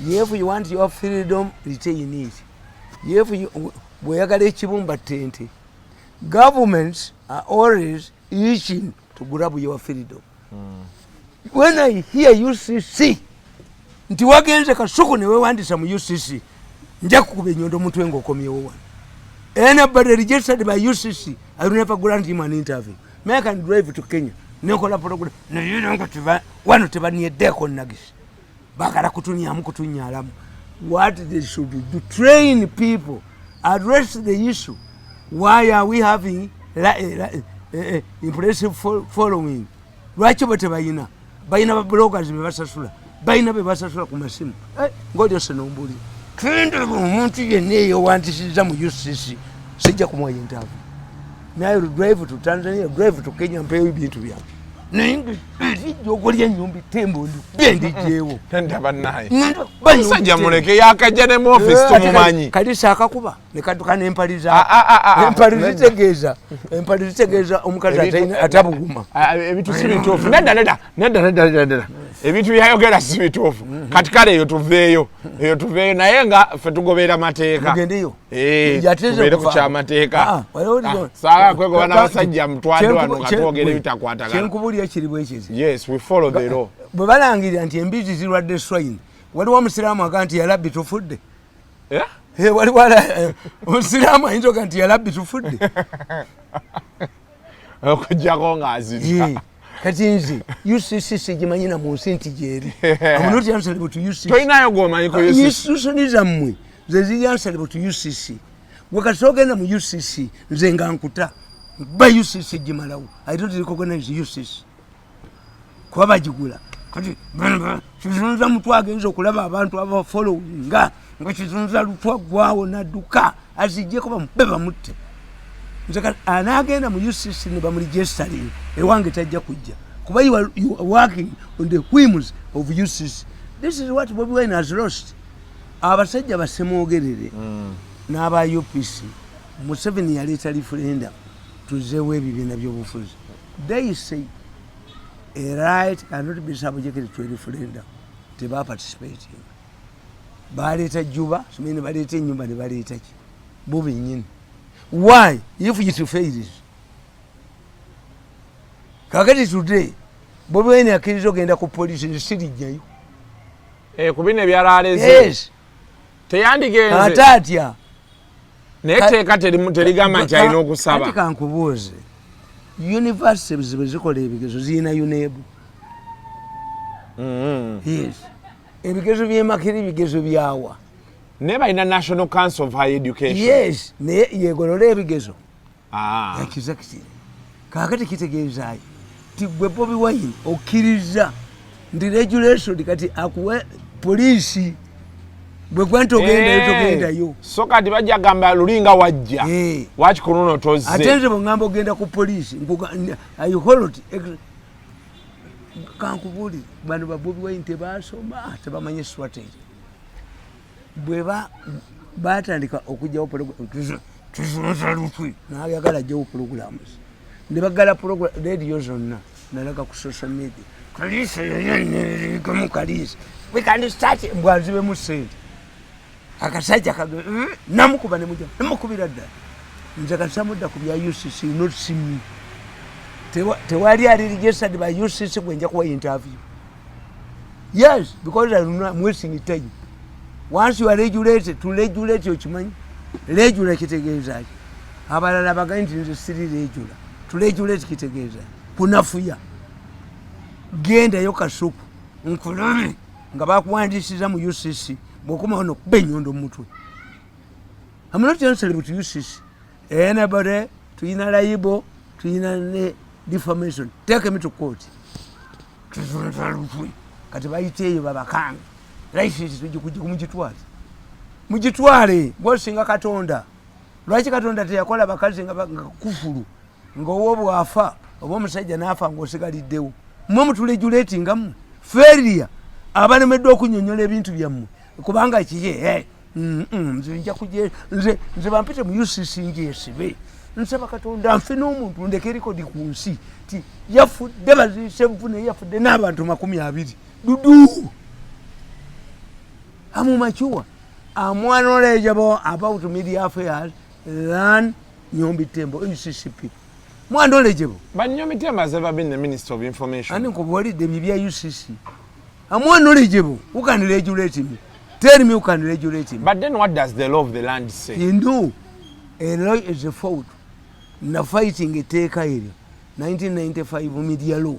if you want your freedom retain it if you bweyagala ekibumba ttente governments are always itching to grab your freedom when I hear UCC nti wagenze kasuku ne wewandisa mu UCC nja kukuba enyondo mutwe ng'okomyewo wano anybody registered by UCC I will never grant him an interview me I can drive to Kenya nekola program naye ngo wano tebaniyeddeko nnagisi bagala kutunyaalamu what they should do train people address the issue why are we having impressive following lwaki bo tebayina bayina babloggers bebasasula bayina bebasasula ku masimu ng'olyose nombuli kende omuntu yenna eyowandisiza mu UCC sijja kumuwa interview naye drive to Tanzania drive to Kenya mpeewo ebintu byange naye ejjogo ly'ennyumba tembo ndijeewo tandaba naye basajja muleke yakajja ne mu office tumumanyi kalisa akakuba ne kaduka n'empaliza empali zitegeeza omukazi atabuguma ebintu si bituufu nedda ebintu byayogera si bituufu kati kale eyo tuveeyo naye nga ffe tugoberera mateeka mugendeyo tubeere ku kyamateeka saala kwegoba n'abasajja mutwadde wano nga twogera ebitakwatagana kyenkubulya kiri bwekizi yes we follow the law bwe balangirira nti embizi zirwadde swine waliwo omusiraamu aga nti yalabbi tufudde waliwo omusiraamu ayinza oga nti yalabbi tufudde okujjako ng'azirya kati nze UCC sigimanyina mu nsi nti gyeri. I'm not answerable to UCC. Toyinayo gw'omanyi ku UCC. Institution zammwe ze ziri answerable to UCC. Wakati ogenda mu UCC nze nga nkuta ba UCC gimalawo. I don't recognize UCC. Kuba bagigula. Kati kizunza mutwe agenza okulaba abantu aba followinga nga kizunza lutwa gwawo nadduka azijjeko bamubeba mutte. Nze kati anaagenda mu UCC ne bamuregistering ewange tajja kujja. Kuba you are working on the whims of UCC. This is what Bobi Wine has lost. Abasajja basemwogerere n'aba UPC Museveni yaleeta referendum tuzeewo ebibiina by'obufuzi. They say a right cannot be subjected to a referendum. Teba participating. Baleeta Juba, simene baleeta ennyumba ne baleeta ki? Bo bennyini. Why? If it fails. Kakati today, Bobi Wine akkiriza ogenda ku poliisi nsirijjayo. Ku bino ebyalaaleze. Yes. Teyandigenze. Ate atya. Naye teeka terigamba nti alina okusaba. Kati kankubuuze. Universities bwe zikola ebigezo zirina UNEB. Yes. Ebigezo by'emakiri bigezo byawa. Naye balina National Council of Higher Education. Yes. Naye yegolola ebigezo. Yakizakitire. Kaakati kitegeezaayo ti gwe Bobi Wine okkiriza ndi regulation kati akuwe poliisi bwe kwanta ogendayo togendayo. So kati bajja gamba lulinga wajja. Wakikununo tozze. Ate nze bw'ŋŋamba ogenda ku poliisi ayiholoti kankubulire bano ba Bobi Wine tebaasoma tebamanye strategy. Bwe baatandika okugyawo tuzunza lutwi n'ayagala ajjawo programs ne bagala radio zonna nalaga ku social media kalisa yoyennererikamu kalisa we can start mbwanzibemu ssente akasajja namukuba nemujja namukubira ddala nze kansamudda ku bya UCC not see me tewali ali registered by UCC gwenja kuwa interview. Yes, because I'm wasting time. Once you are regulated, to regulate okimanyi regulate kitegeeza abalala baga nti nze siri regular to regulate kitegeeza kunafuya genda kasupu nkulabe nga bakuwandiisiza mu UCC bw'okoma wano kuba ennyondo mu mutwe. I'm not answerable to UCC. Anybody tuyina libel tuyina ne defamation take me to court. Kati bayiteeyo babakanga license tujja mugitwale gwosinga Katonda. Lwaki Katonda teyakola bakazi nga kufulu ng'owo bwafa oba omusajja n'afa ng'osigaliddewo mmwe muturegulatinga mmwe failure abanemeddwa okunyonyola ebintu byammwe kubanga kiye nze nja kuje nze bampite mu UCC njeesibe nsaba Katonda nfe n'omuntu ndeke rekodi ku nsi ti yafudde baziise nfune yafudde n'abantu 20 dudu. I'm mature. I'm more knowledgeable about media affairs than Nyombi Tembo, UCC people. More knowledgeable. But Nyombi Tembo has ever been the Minister of Information. I think worried the media UCC. I'm more knowledgeable. Who can regulate him? Tell me who can regulate him. But then what does the law of the land say? You know, a law is a fault. Na fighting a take area. 1995 media law.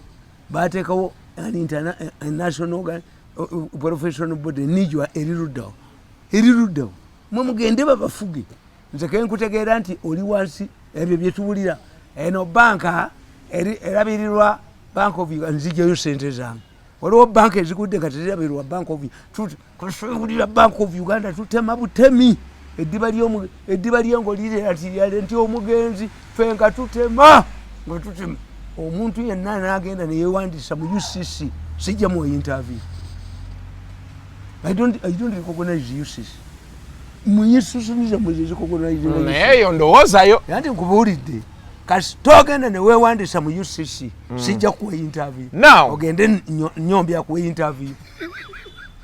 But take an international organ. Professional body nijwa eriruddawo mugende babafuge nze kenkutegeera nti oli wansi ebyo byetuwulira eno banka erabirirwa Bank of Uganda nzijayo sente zange waliwo banka ezigudde nga tezirabirirwa Bank of Uganda Bank of Uganda tutema butemi eddiba lyengo lireratirale nti omugenzi fe nga tutema omuntu yenna n'agenda neyewandiisa mu UCC sijja mu interview. I don't recognize UCC. Munyisusumiza mwezi recognize. Eyo ndowoozayo. Yanti nkubulidde. Kasitogenda ne weewandisa mu UCC sijja kuwa interview. Now ogende Nyombi akuwe interview.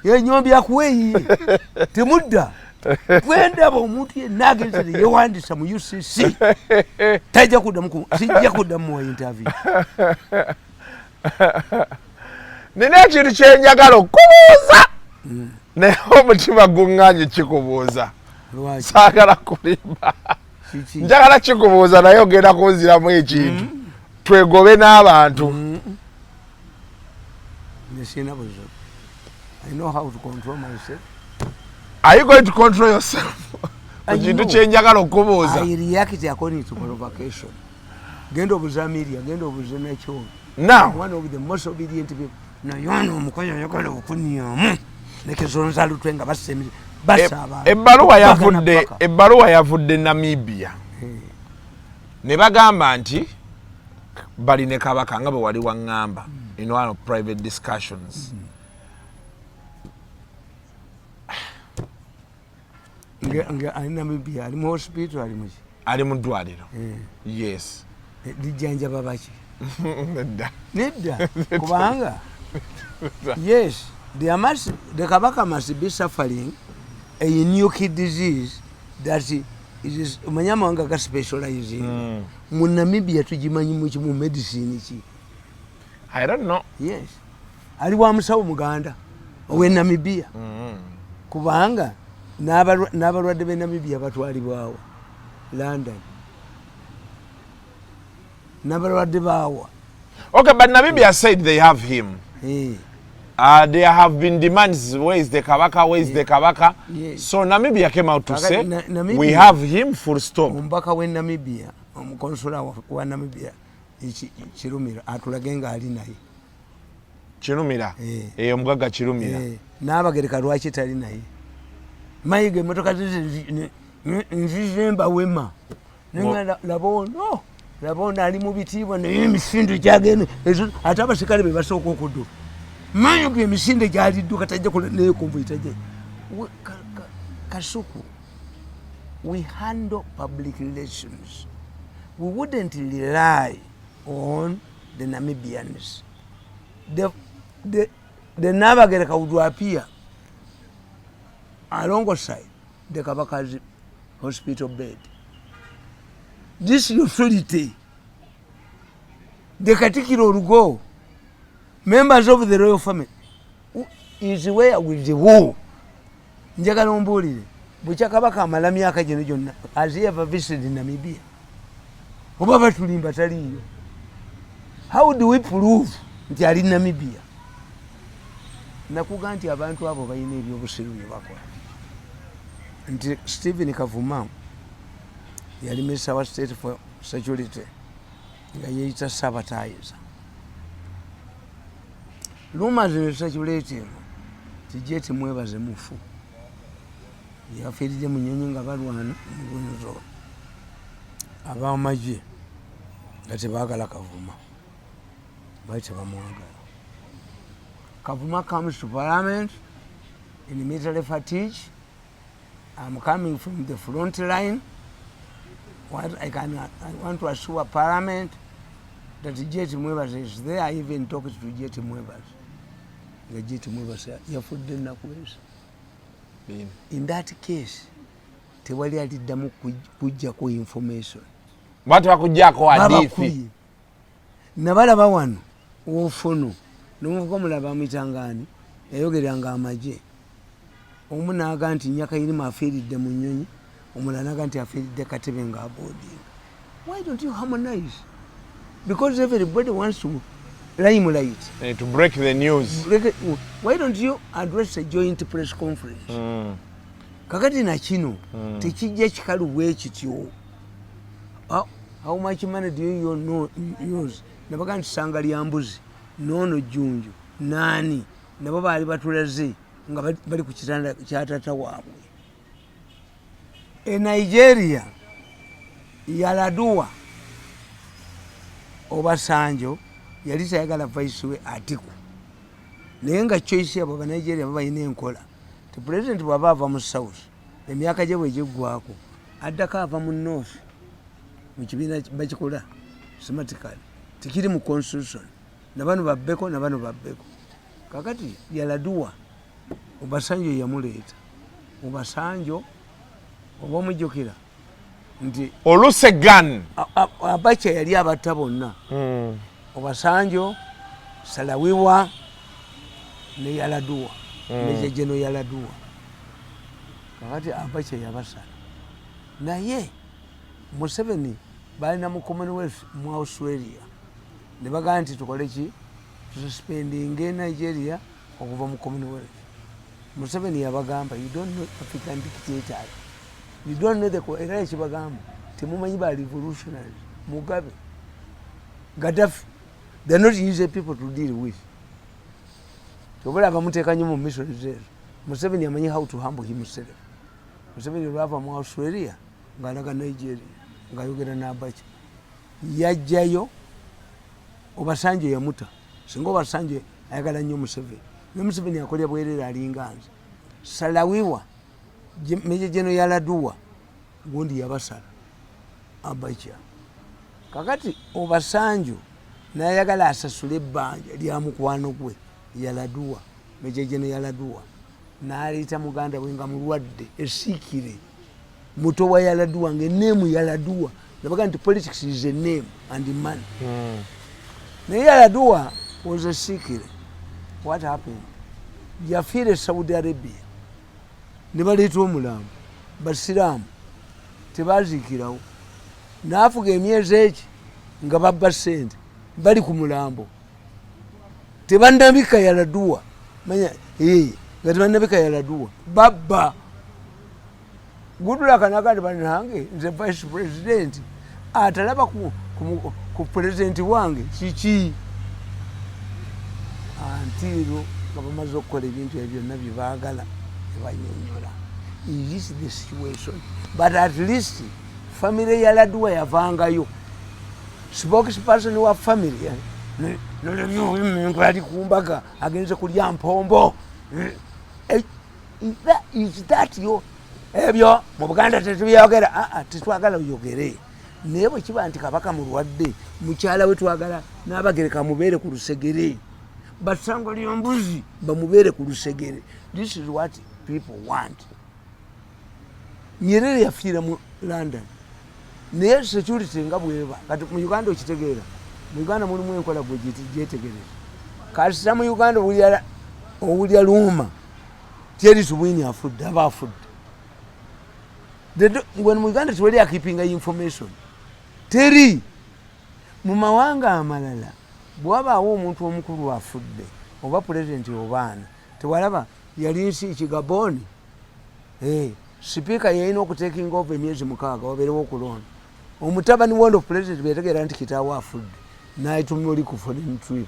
Ye Nyombi akuwe temudda. Kwendaba omuntu yenna agenze yeewandisa mu UCC. Tajja kuddamu sijja kuddamu mu interview. Nina ekintu kyenjagala okubuuza. Naye omutima guŋŋaanye kikubuuza. Saagala kulimba. Njagala kikubuuza naye ogenda kunziramu ekintu. Twegobe n'abantu. I know how to control myself. Are you going to control yourself? I react according to provocation. Gendo buzamiria, gendo buzenacho. Now, one of the most obedient people. No, you know, mukoyo yokola okunya. Nekizonza lutwenga basemi. Basaba. Ebbaluwa yavudde Namibia. Ne bagamba nti bali ne Kabaka nga bwe wali waŋŋamba in one of private discussions. Namibia ali mu hospital ali mu ddwaliro. Yes. Lijjanjaba baki? Nedda. Kubanga yes, the Kabaka must be suffering a unique disease that is manyama wanga ga specializing. Mu Namibia tujimanyi mu medicine ki? I don't know. Yes. Ali wa musawo Muganda owe Namibia. Kubanga n'abalwadde b'e Namibia batwalibwawo London. N'abalwadde baawa. Okay, but Namibia said they have him. There have been demands, where is the Kabaka, where is the Kabaka? Yes. So Namibia came out to say, we have him, full stop. Ombaka we Namibia, omukonsula wa Namibia, Chirumira, atulagenga ali naye. Chirumira? Omugaga Chirumira. N'abagereka lwaki tali naye. Mayiga emmotoka nzizemba wema. Labono ali mu bitiibwa naye emisinde gyagenda ate abasikale be basooka okudduka. Mayiga emisinde gyalidduka tajja naye konvoyi tajja. Kasuku, we handle public relations. We wouldn't rely on the Namibians. The Nabagereka would appear alongside the Kabaka's hospital bed. This utility, the Katikiro Rugo, members of the royal family, is where with the war. Njagalombuli, Bucha Kabaka Malami Akajan, has he ever visited Namibia? Obaba Tulimba Tali. How do we prove they are in Namibia? Nakuganti abantu abo bayina ebyobusiru bye bakola. Nti Stephen Kavuma yali Minister wa State for Security nga yeeyita Sabatayiza. Rumors ne circulating ti Jeti mwebaze mufu. Yafiiridde mu nnyonyi nga balwana mu Gunzo. Ab'amagye nga tebaagala Kavuma. Bali tebamwagala. Kavuma comes to Parliament in military fatigue. I'm coming from the front line. I want to assure Parliament that Jeti Mwebas is there. I even talked to Jeti Mwebas. The Jeti Mwebas yafudde ennaku ezo. In that case, tewali aliddamu kujjako information. Batu bakujjako hadithi. Nabalaba wano ofuno n'omuvuga mulaba amitangani yayogeranga amagye. Omu n'aga nti Nyakayirima afiiridde mu nnyonyi, omulala n'aga nti afiiridde Katebe nga aboodinga. Why don't you harmonize? Because everybody wants to limelight. To break the news. Why don't you address a joint press conference? Kakati na kino tekijja kikalu bwe kityo. How much money do you know use? Nabaga nti ssanga lya mbuzi noono Jjunju naani nabo baali batulaze nga bali ku kitanda kya taata waabwe. E Nigeria Yaladua Obasanjo yali tayagala vice we Atiku. Naye nga choice yabo ba Nigeria babayina enkola. The president bw'aba ava mu South emyaka gye bwe giggwako addako ava mu North mu kibiina bakikola systematically tikiri mu constitution nabano babbeko nabano babbeko. Kakati Yaladua Obasanjo yamuleeta. Obasanjo oba omujjukira nti Olusegun Abacha yali abatta bonna. Obasanjo, Salawiwa ne Yaladua ne Jeno Yaladua. Kakati Abacha yabasala. Naye Museveni balina mu Commonwealth mu Australia ne bagaa nti tukole ki suspending in Nigeria okuva mu Commonwealth. Museveni yabagamba, you don't know African dictators. You don't know the era ekibagamba. Temumanyi ba revolutionaries. Mugabe, Gaddafi, they're not easy people to deal with. Tobala bamuteeka nnyo mu missions ezo. Museveni amanyi how to humble himself. Museveni lwava mu Australia ng'alaga Nigeria ng'ayogera n'Abacha. Yajjayo Obasanjo yamuta. Singa Obasanjo ayagala nnyo Museveni. Ne Museveni akolera bwerere alinga nze. Salawiwa Meja General Yaladuwa gundi yabasala Abacha. Kakati Obasanjo n'ayagala asasule ebbanja lya mukwano gwe Yaladuwa, Meja General Yaladuwa. N'aleeta muganda we nga mulwadde esikire muto wa Yaladuwa ng'enneemu Yaladuwa. Nabaga nti politics is a name and money. Naye Yaladuwa was a sikire. What happened? Yafiire Saudi Arabia. Ne baleeta omulambo. Basiraamu tebaziikirawo. N'afuga emyezi eki nga babba ssente bali ku mulambo. Tebannabika Yaladuwa. Manya nga tebannabika Yaladuwa. Babba. Goodluck nakati banange nze vice president atalaba ku president wange kiki antiro nga bamaze okukola ebintu ebyo byonna bye baagala ebanyonyola. Is the situation, but at least family Yaladuwa yavangayo. Spokesperson wa family nolali kumbaga agenze kulya mpombo. Is that yo ebyo mu Buganda tetubiyogera tetwagala oyogere. Naye bwe kiba nti Kabaka mulwadde mukyala we twagala n'abagereka mubeere ku lusegere. Basango ly'ombuzi bamubeere ku lusegere. This is what people want. Nyerere yafiira mu London. Naye security nga bweba kati mu Uganda okitegeera. Mu Uganda mulimu enkola gwe gyetegereza. Kasita mu Uganda owulya luuma teri tubwini afudde aba afudde. When mu Uganda tewali keeping information. Teri mu mawanga amalala bw'abaawo omuntu omukulu afudde oba president obaana tewalaba yali nsi ekigaboni. Sipiika yalina okutekinga over emyezi 6 wabeerewo okulonda. Omutabani wondo president beetegeera nti kitaawo afudde n'ayituma oli ku foreign trip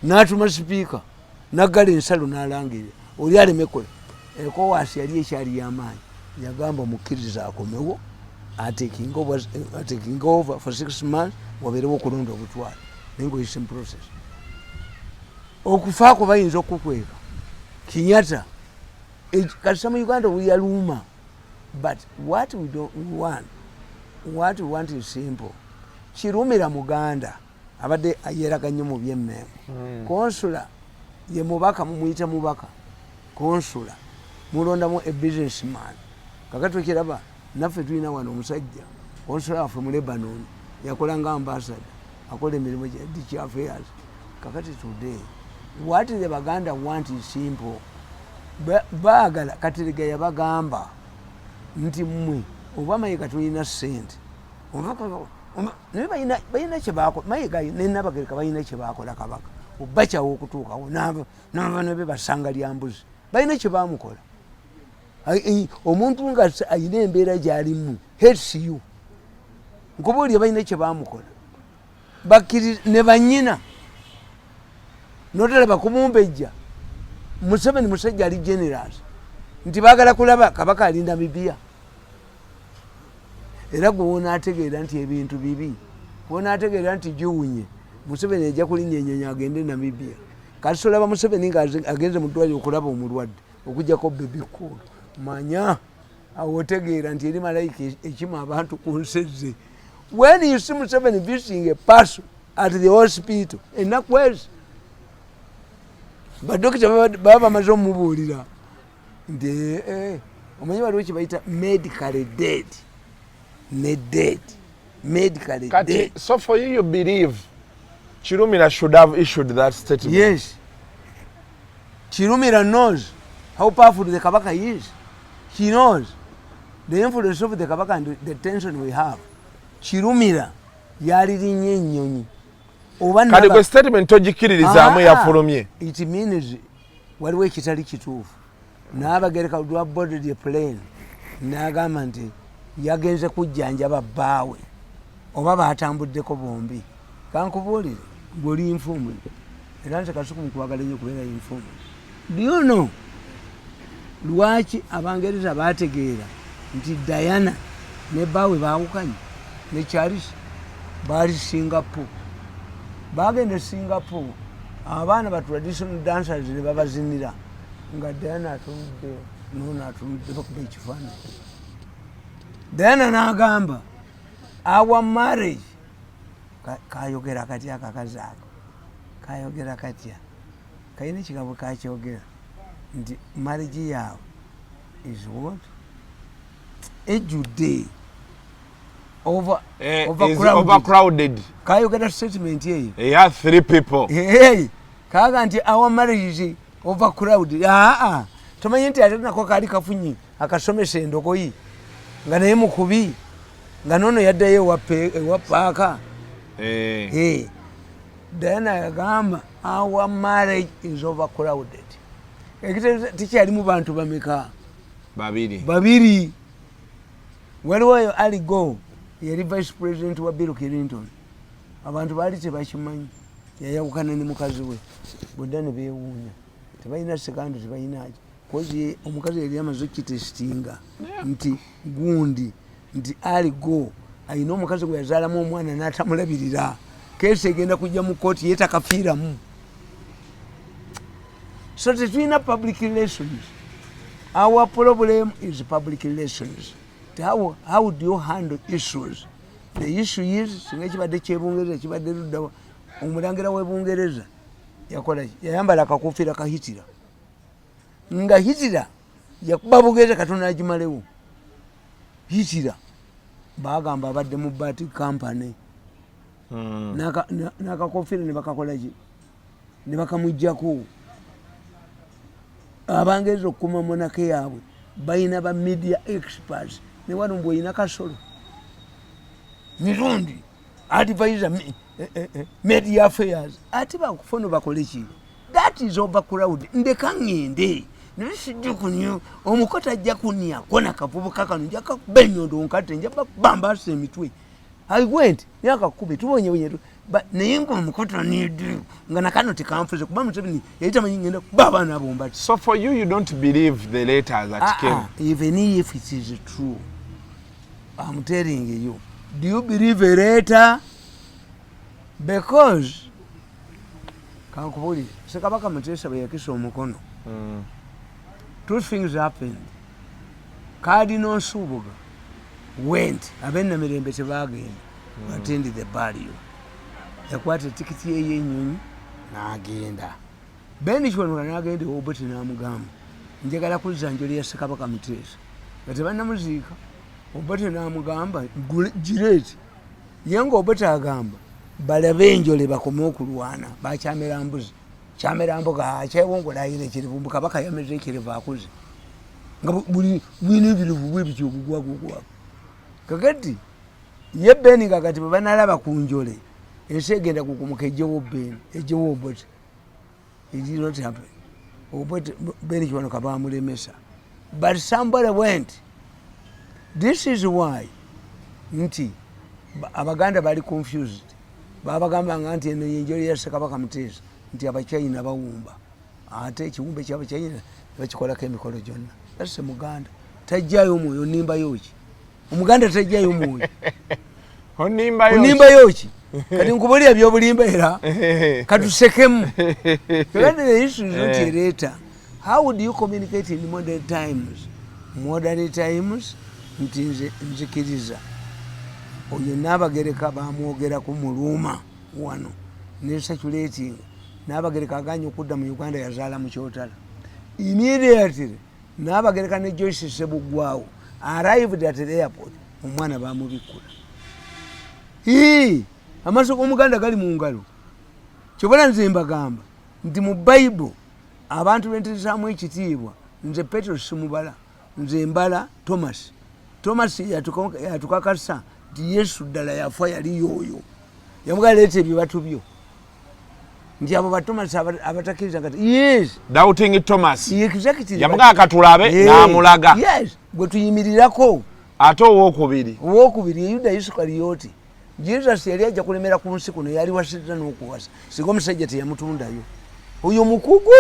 n'atuma sipiika n'aggala ensalo n'alangirira oli alemekola. ECOWAS yali ekyali y'amaanyi yagamba mukkiriza akomewo taking over for 6 months wabeerewo okulonda obutwala naye ng'oyise mu process. Okufaako bayinza okukweka Kenyatta kasita mu Uganda weyaluuma. But what we want is simple. Kirumira Muganda abadde ayeraga nnyo mu by'emmeeme. Konsula ye mubaka mumuyita mubaka. Konsula mulondamu a businessman. Kakati okiraba naffe tulina wano omusajja konsula waffe mu Lebanon yakola nga ambassador akola emirimu gya affairs. Kakati today what the Baganda want is simple. Baagala Kateriga yabagamba nti mmwe oba mayiga tulina ssente naye balina kyebakola mayiga nenabagereka balina kyebakola Kabaka obakyawo okutuukawo nava nebe basanga lya mbuzi balina kyebamukola. Omuntu nga ayina embeera gy'alimu hates you nkubuulire balina kyebamukola bakkiriza ne bannyina notalaba kumumbejja. Museveni musajja ali generous nti baagala kulaba Kabaka ali Namibia. Era gwe wonaategeera nti ebintu bibi wonaategeera nti giwunye Museveni ajja kulinnya ennyonyi agende Namibia. Kati solaba Museveni nga agenze mu ddwaliro okulaba omulwadde okugjako bebikulu manya awo otegeera nti eri malayika ekima abantu ku nsezze. When you see Museveni visiting a person at the hospital ennaku ezo badokita baba bamaze omubuulira nti omanyi waliwo kye bayita medically dead. Medically dead. So for you believe Kirumira should have issued that statement? Yes. Kirumira knows how powerful the Kabaka is. He knows the influence of the Kabaka and the tension we have. Kirumira yalirinnya ennyonyi kali gwe statement togikiririzaamu yafulumye. It means waliwo ekitali kituufu. N'abagereka lwa boarded a plane n'agamba nti yagenze kujjanjaba bbaawe oba baatambuddeko bombi. Kankubuulire ng'oli informed era nze kasuku mukwagala nnyo kubeera informed. Do you know lwaki Abangereza baategeera nti Diana ne bbaawe baawukanye ne Charles baali Singapore. Baagenda Singapore abaana ba traditional dancers ne babazinira nga Diana atunudde n'ono atunudde bakuba ekifaananyi. Diana n'agamba our marriage kayogera katya akakazi ako kayogera katya kayina ekigabo kakyogera nti marriage yaabwe is what ejjudde overcrowded. Kayogera statement eyo. Yeah, 3 people. Hey, kaga nti our marriage is overcrowded. Tomanyi nti ate nako kaali kafunyi akasomesa endogoyi nga naye mukubi nga nono yaddayo ewa paaka. Diana yagamba our marriage is overcrowded. Tikyali mu bantu bameka? Babiri. Waliwo Ali Go yali vice president wa Bill Clinton. Abantu baali tebakimanyi yayawukana ne mukazi we bonna ne beewuunya tebalina sekandi tebalinaaki kozi omukazi yali amaze okukitesitinga nti gundi nti Ali Go ayina omukazi gwe yazaalamu omwana n'atamulabirira keesi egenda kujja mu kooti yeetakafiiramu. So tetulina public relations. Our problem is public relations. How do you handle issues? The issue is singa kibadde kyebungereza kibadde ludda omulangira w'ebungereza yakola yayambala akakofiira ka Hitler nga Hitler yakuba Bungereza Katonda agimalewo. Hitler bagamba abadde mu Bati company n'akakofiira ne bakakola ki ne bakamujjako. Abangereza okukuma monake yaabwe balina ba media experts ne wano mbwe oyina Kasolo Mirundi advisor media affairs ati bakufuna bakole ki. That is overcrowded. Ndeka ngende nisijja kunyo omukota ajja kunya kona kavubuka kano njya kabenyondo nkate njya bamba semitwe. I went yaka kubi tubonye wenyeto but nengo omukota need ngana kano tekamfuze kuba mutebini yita manyingenda baba na bomba. So for you don't believe the letters that came? Even if it is true, I'm telling you, do you believe a letter? Because kankubuli Kabaka Mutesa bayakisa omukono. 2 things happened. Cardinal Subuga went abenna mirembe tebagenda attended the burial. Yakwata tikiti y'ennyonyi n'agenda. Benichwanula n'agenda Oboti n'amugamba njagala kuzza njoli ya Kabaka Mutesa nga tebannamuziika. Oboti n'amugamba gireti yenga Oboti agamba balabe enjole bakome okulwana bakyamera mbuzi kyamera mboga akyewongola ayina ekirivu Kabaka yameze ekirivu akuze nga buli ebirivu bwebityo obugwagugwa kakati ye Beni kakati bwe banalaba ku njole ensi egenda kukumuka ejjewo Oboti. It did not happen. Oboti Beni kiwano kabamulemesa but somebody went. This is why nti Abaganda bali confused. Babagamba nti eno yenjoli ya Kabaka Mutesa nti Abachina bawumba ate ekiwumbe ky'Abachina bakikolako emikolo gyonna. That's Muganda tajjayo omwoyo nimba yoki. Omuganda tajjayo omwoyo onimba yoki kati nkubulira ebyobulimba era katusekemu. The issue is not a letter. How would you communicate in modern times? Modern times nzikiriza oyo n'Abagereka bamwogera ku muluma wano ne circulating n'Abagereka aganye okudda mu Uganda yazaala mu Kyotala. Immediately n'Abagereka ne Joyce Sebugwawo arrived at the airport omwana bamubikula. Amaaso g'Omuganda gali mu ngalo. Kyobala nze mbagamba nti mu Bible abantu benteresaamu ekitiibwa nze Petero simubala nze mbala Thomas yatukakasa nti Yesu ddala yafa yali yoyo. Yamugala leeta ebibatu byo nti abo batomasi abatakkiriza kati yes Doubting Thomas exactly yamugaa katulabe n'amulaga yes gwe tuyimirirako ate owookubiri Yuda Isukaliyooti Jesus yali ajja kulemera ku nsi kuno yali wasirira n'okuwasa singa omusajja teyamutundayo oyo mukugu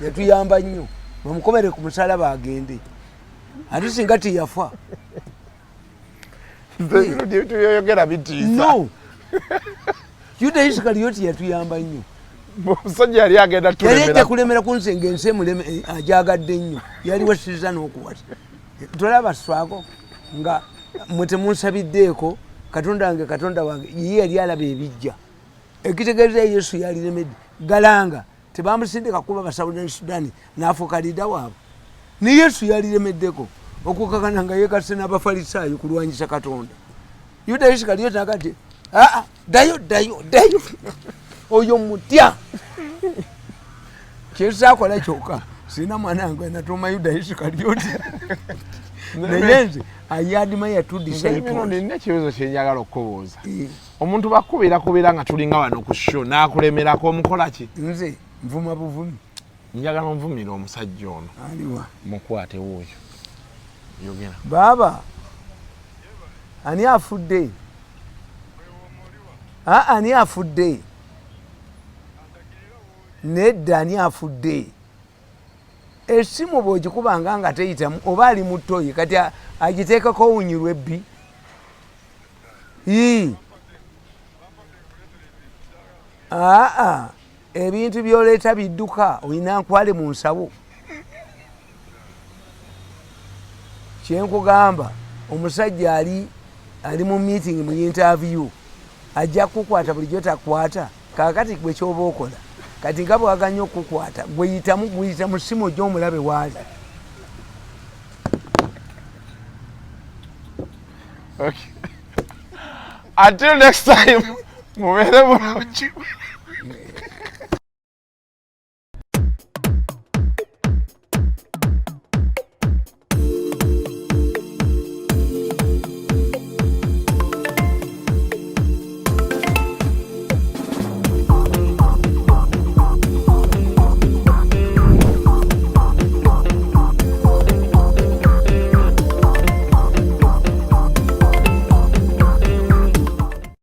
yatuyamba nnyo bamukomere ku musalaba agende ate singa teyafa tuyogera bitiisa no Yuda Isukaliyooti yatuyamba nnyo omusajja yali agenda yali ajja kulemera ku nsi ng'ensi emuleme ajagadde nnyo yali wasirira n'okuwasa tolaba swako nga mwe temunsabiddeeko katonda wange ye yali alaba ebijja ekitegeeza Yesu yalilemedde galanga tebamusindika kuba basawo ne Sudani n'afuuka liida waabwe ne Yesu yaliremeddeko okukakana nga yeekase n'abafalisaayo kulwanyisa Katonda Yuda Isukaliyooti agati dayo oyo mutya kyesakola kyokka sina mwana wange natuuma Yuda Isukaliyooti naye nze ayadimaya two disciples. Nina ekibuuzo kyenjagala okubuuza omuntu bakubira nga tulinga wano ku show n'akulemerako omukola ki? Nze nvuma buvumi njagala onvumira omusajja ono aliwa mukwate wuuyo yogera baba ani afudde ani afudde nedda ani afudde esimu bw'ogikubanga nga teyitamu oba ali mu ttoyi kati agiteekako owunyirwa ebbi ebintu byoleeta bidduka olina nkwale mu nsabo kyenkugamba omusajja ali mu meeting mu interview ajja kukwata bulijjo takwata kakati gwe kyoba okola kati nga bwaganye okukwata gweyita mu simu ojja omulabe waali until next time mubeere bulungi